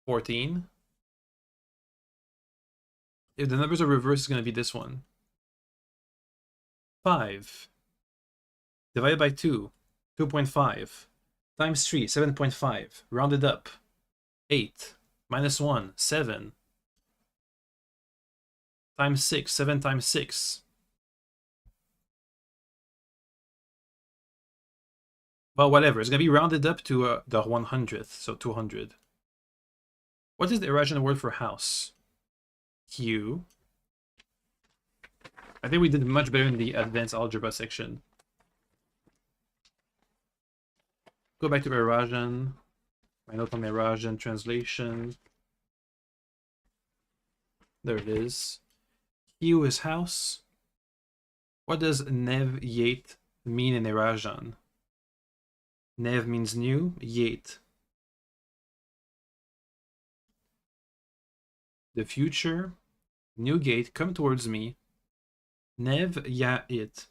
S1: 14. If the numbers are reversed, it's going to be this one. 5 divided by 2, 2.5. Times 3, 7.5. Rounded up. 8. Minus 1, 7. Times 6, 7 times 6. Well, whatever. It's going to be rounded up to the 100th, so 200. What is the irrational word for house? Q. I think we did much better in the advanced algebra section. Go back to Eurasian. My note on Eurasian translation. There it is. Q is house. What does Nev Yet mean in Eurasian? Nev means new, Yet. The future. New gate, come towards me. Nev ya it.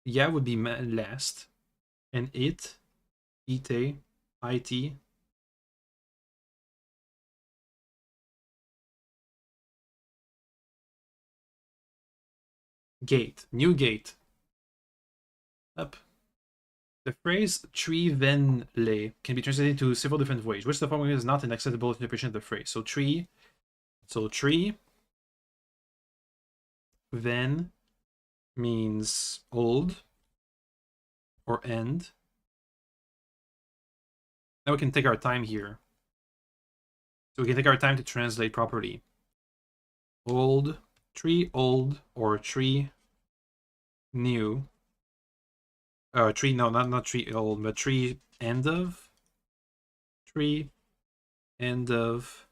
S1: Ya would be last. And it, ite, it. Gate, new gate. Up. The phrase tree ven le can be translated into several different ways, which the following is not an acceptable interpretation of the phrase. So tree, ven means old or end. Now we can take our time here. So we can take our time to translate properly. Old, tree old, or tree new. Tree, no, not tree old, but tree end of. Tree end of.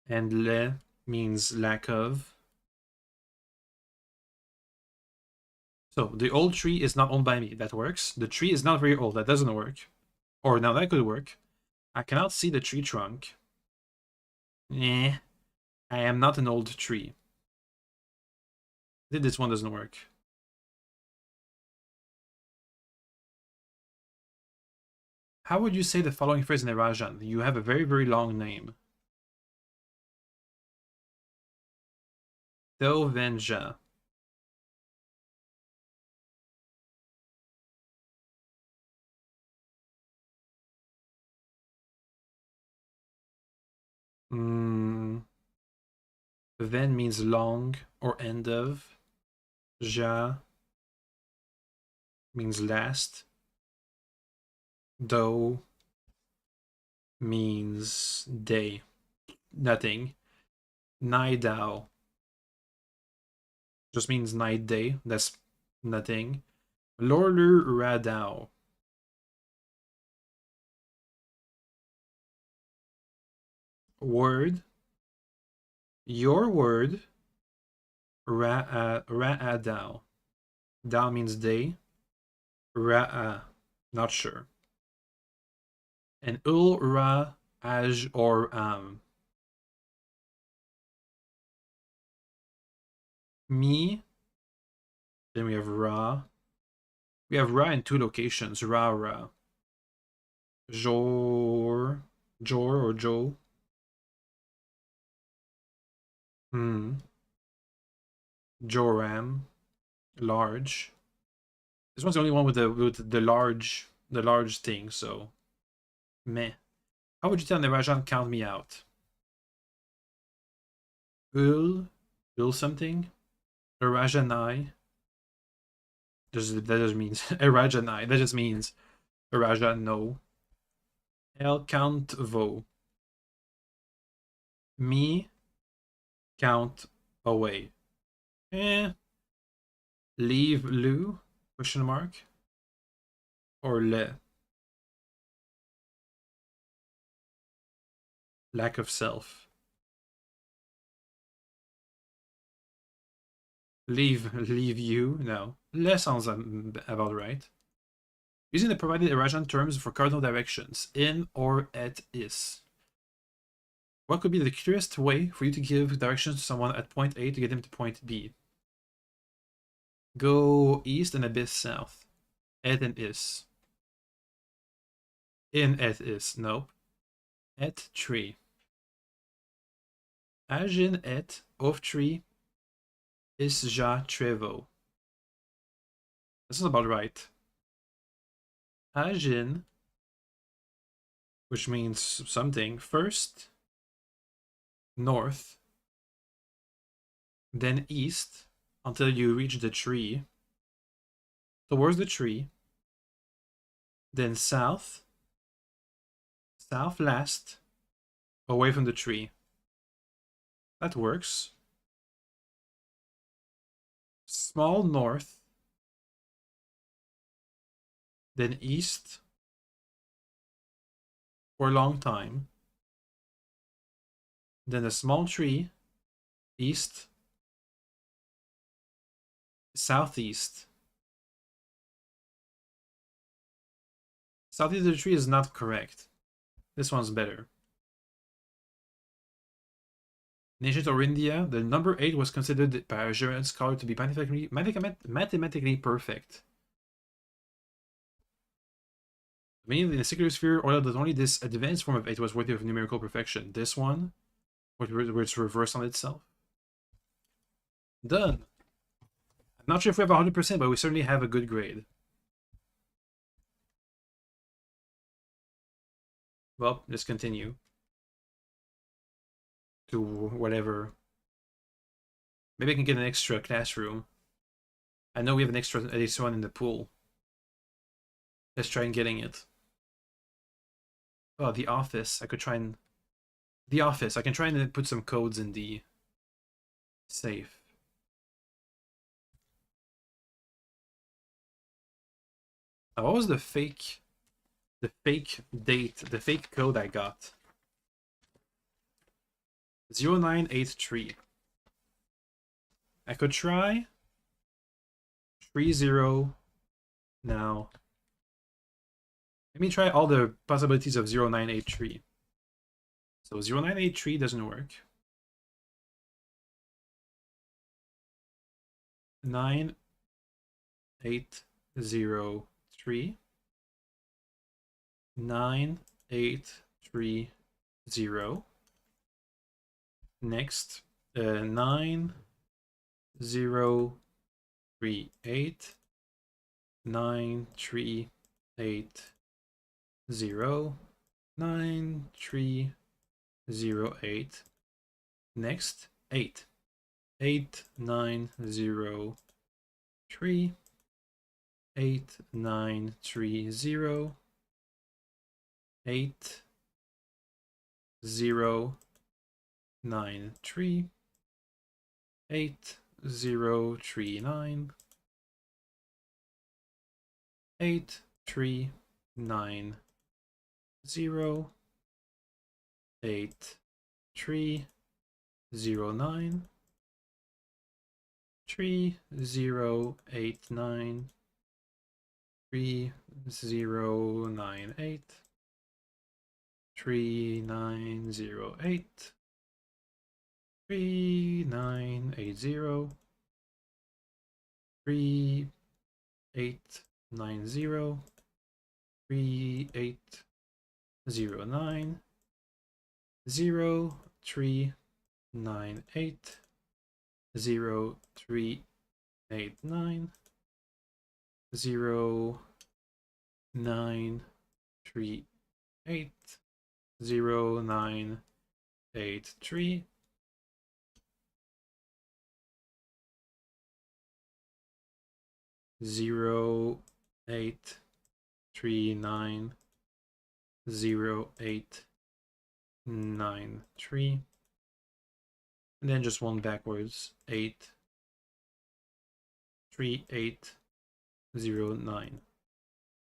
S1: And le means lack of. So the old tree is not owned by me. That works. The tree is not very old. That doesn't work. Or now that could work. I cannot see the tree trunk. Eh. I am not an old tree. This one doesn't work. How would you say the following phrase in Eurasian? You have a very, very long name. Dovenja. Ven means long or end of. Ja means last. Do means day. Nothing. Nai Dao just means night day. That's nothing. Lorlu Radao. Word. Your word. Ra'adao. Dao means day. Ra'a. Not sure. And ul ra aj or am. Me. Then we have ra. We have ra in 2 locations. Ra. Jor or Jo. Joram. Large. This one's the only one with the large thing, so meh. How would you tell Nevajan count me out? Ul something? Erajanai. That just means Erajanai. That just means Raja, no. Elle count vo. Me count away. Leave Lou? Question mark. Or le. Lack of self. Leave you? No. Le sounds about right. Using the provided Eurasian terms for cardinal directions, in, or, et, is. What could be the clearest way for you to give directions to someone at point A to get him to point B? Go east and abyss south. Et and is. In et is. Nope. Et tree. Agin et of tree is ja trevo. This is about right. Agin, which means something, first north, then east until you reach the tree, towards the tree, then south, south last, away from the tree. That works. Small north, then east for a long time, then a small tree, east, southeast. Southeast of the tree is not correct. This one's better. In ancient Orindia, the number 8 was considered by a German scholar to be mathematically perfect. Meaning in the secular sphere, or that only this advanced form of 8 was worthy of numerical perfection. This one, where it's reversed on itself. Done. I'm not sure if we have 100%, but we certainly have a good grade. Well, let's continue to whatever. Maybe I can get an extra classroom. I know we have an extra one in the pool. Let's try and getting it. Oh, the office. I could try and... The office. I can try and put some codes in the safe. Now, what was the fake date, the fake code I got? 0983. I could try 30 now. Let me try all the possibilities of 0983. So 0983 doesn't work. 9803. 9830. Next, 9038. 9380. 9308. Next, 8. 8903. 8930. 8093. 8039. 8390. 8309. 3089. 3098. 3908. 3980. 3890. 3809. 0398. 0389. 0938. 0983. 08. 390893, and then just one backwards, 83809.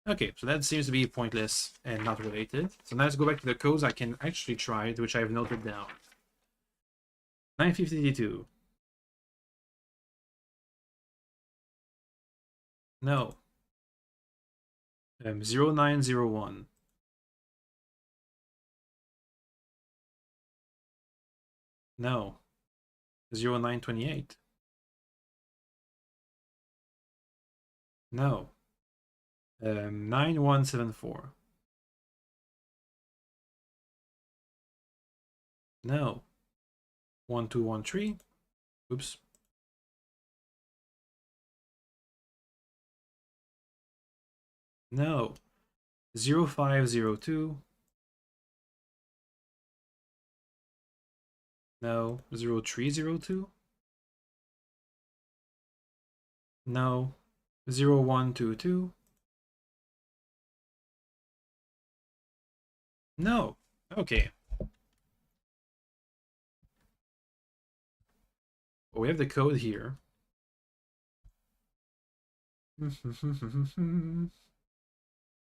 S1: Okay, so that seems to be pointless and not related. So now let's go back to the codes I can actually try, which I've noted down. 952. No. 0901. No. 0928. No. 9174. No. 1213. Oops. No. 0502. No. 0302. No. 0122. No. Okay. Well, we have the code here.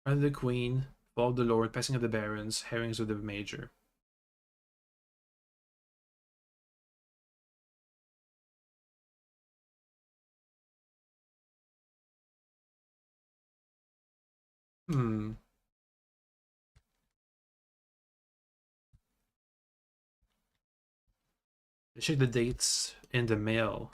S1: Rather the Queen, Fall of the Lord, Passing of the Barons, Herrings of the Major. Check the dates in the mail.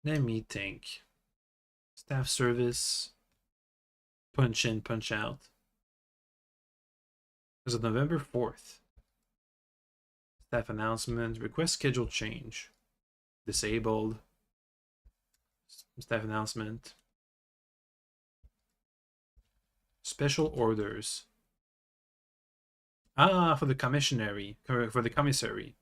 S1: Let me think. Staff service. Punch in, punch out. It was November 4th. Staff announcement. Request schedule change. Disabled. Staff announcement. Special orders. Ah, for the commissary. For the commissary.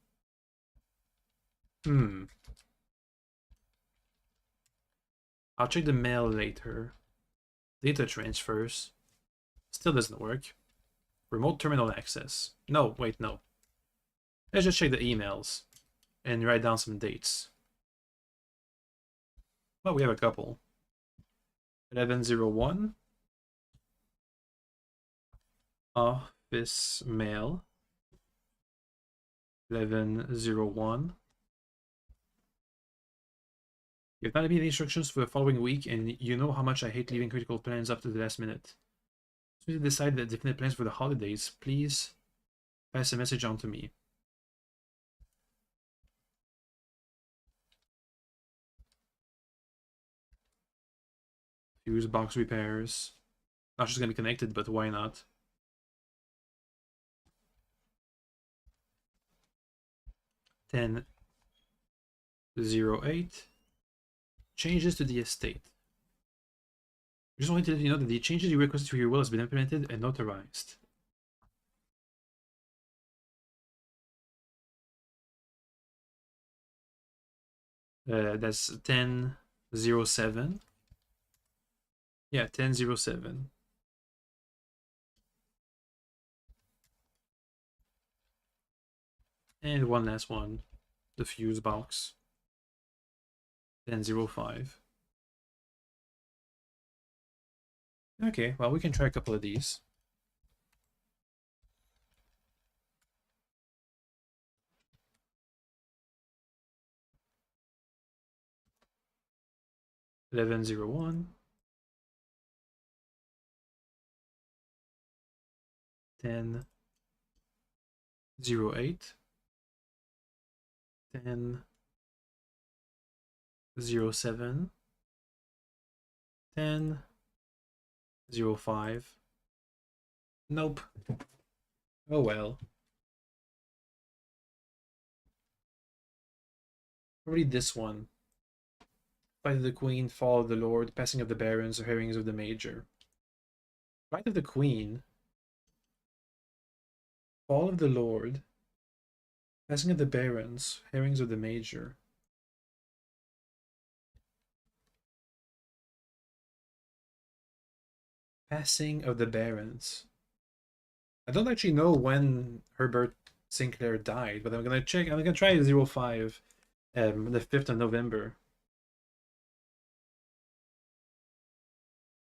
S1: I'll check the mail later. Data transfers. Still doesn't work. Remote terminal access. No, wait, no. Let's just check the emails and write down some dates. Well, we have a couple. 1101. Office mail. 1101. You have not been instructions for the following week, and you know how much I hate leaving critical plans up to the last minute. So you decide the definite plans for the holidays, please pass a message on to me. Fuse box repairs. Not just gonna be connected, but why not? Ten 08. Changes to the estate. I just wanted to let you know that the changes you requested to your will has been implemented and notarized. That's 1007. Yeah, 1007. And one last one, the fuse box. 1005. Okay, well, we can try a couple of these. $11.01. 10.08. 10.07. 10.05. Nope. Oh well. Probably this one. Flight of the Queen, Fall of the Lord, Passing of the Barons, or Herrings of the Major. Flight of the Queen. Fall of the Lord. Passing of the Barons. Herrings of the Major. Passing of the Barons. I don't actually know when Herbert Sinclair died, but I'm gonna check. I'm gonna try 05, the 5th of November.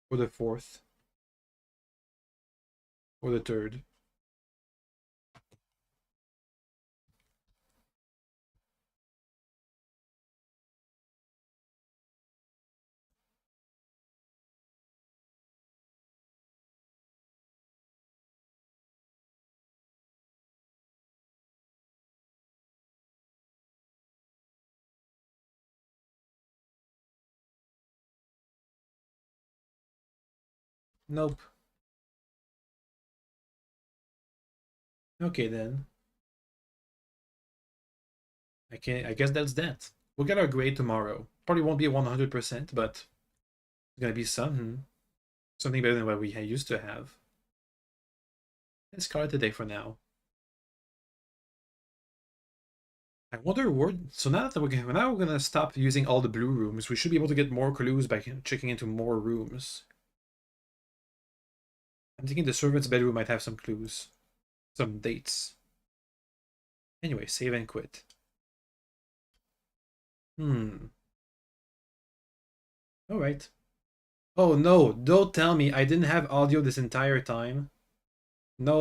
S1: Or the 4th. Or the 3rd. Nope. Okay then. I guess that's that. We'll get our grade tomorrow. Probably won't be 100%, but it's gonna be something. Something better than what we used to have. Let's call it a day for now. I wonder where. So now that we're gonna stop using all the blue rooms, we should be able to get more clues by checking into more rooms. I'm thinking the servant's bedroom might have some clues, some dates. Anyway, save and quit. All right. Oh no! Don't tell me I didn't have audio this entire time. No.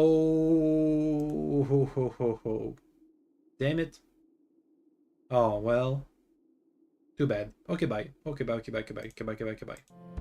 S1: Ho ho ho ho. Damn it. Oh well. Too bad. Okay, bye. Okay, bye. Okay, bye. Okay, bye. Okay, bye. Okay, bye. Okay, bye.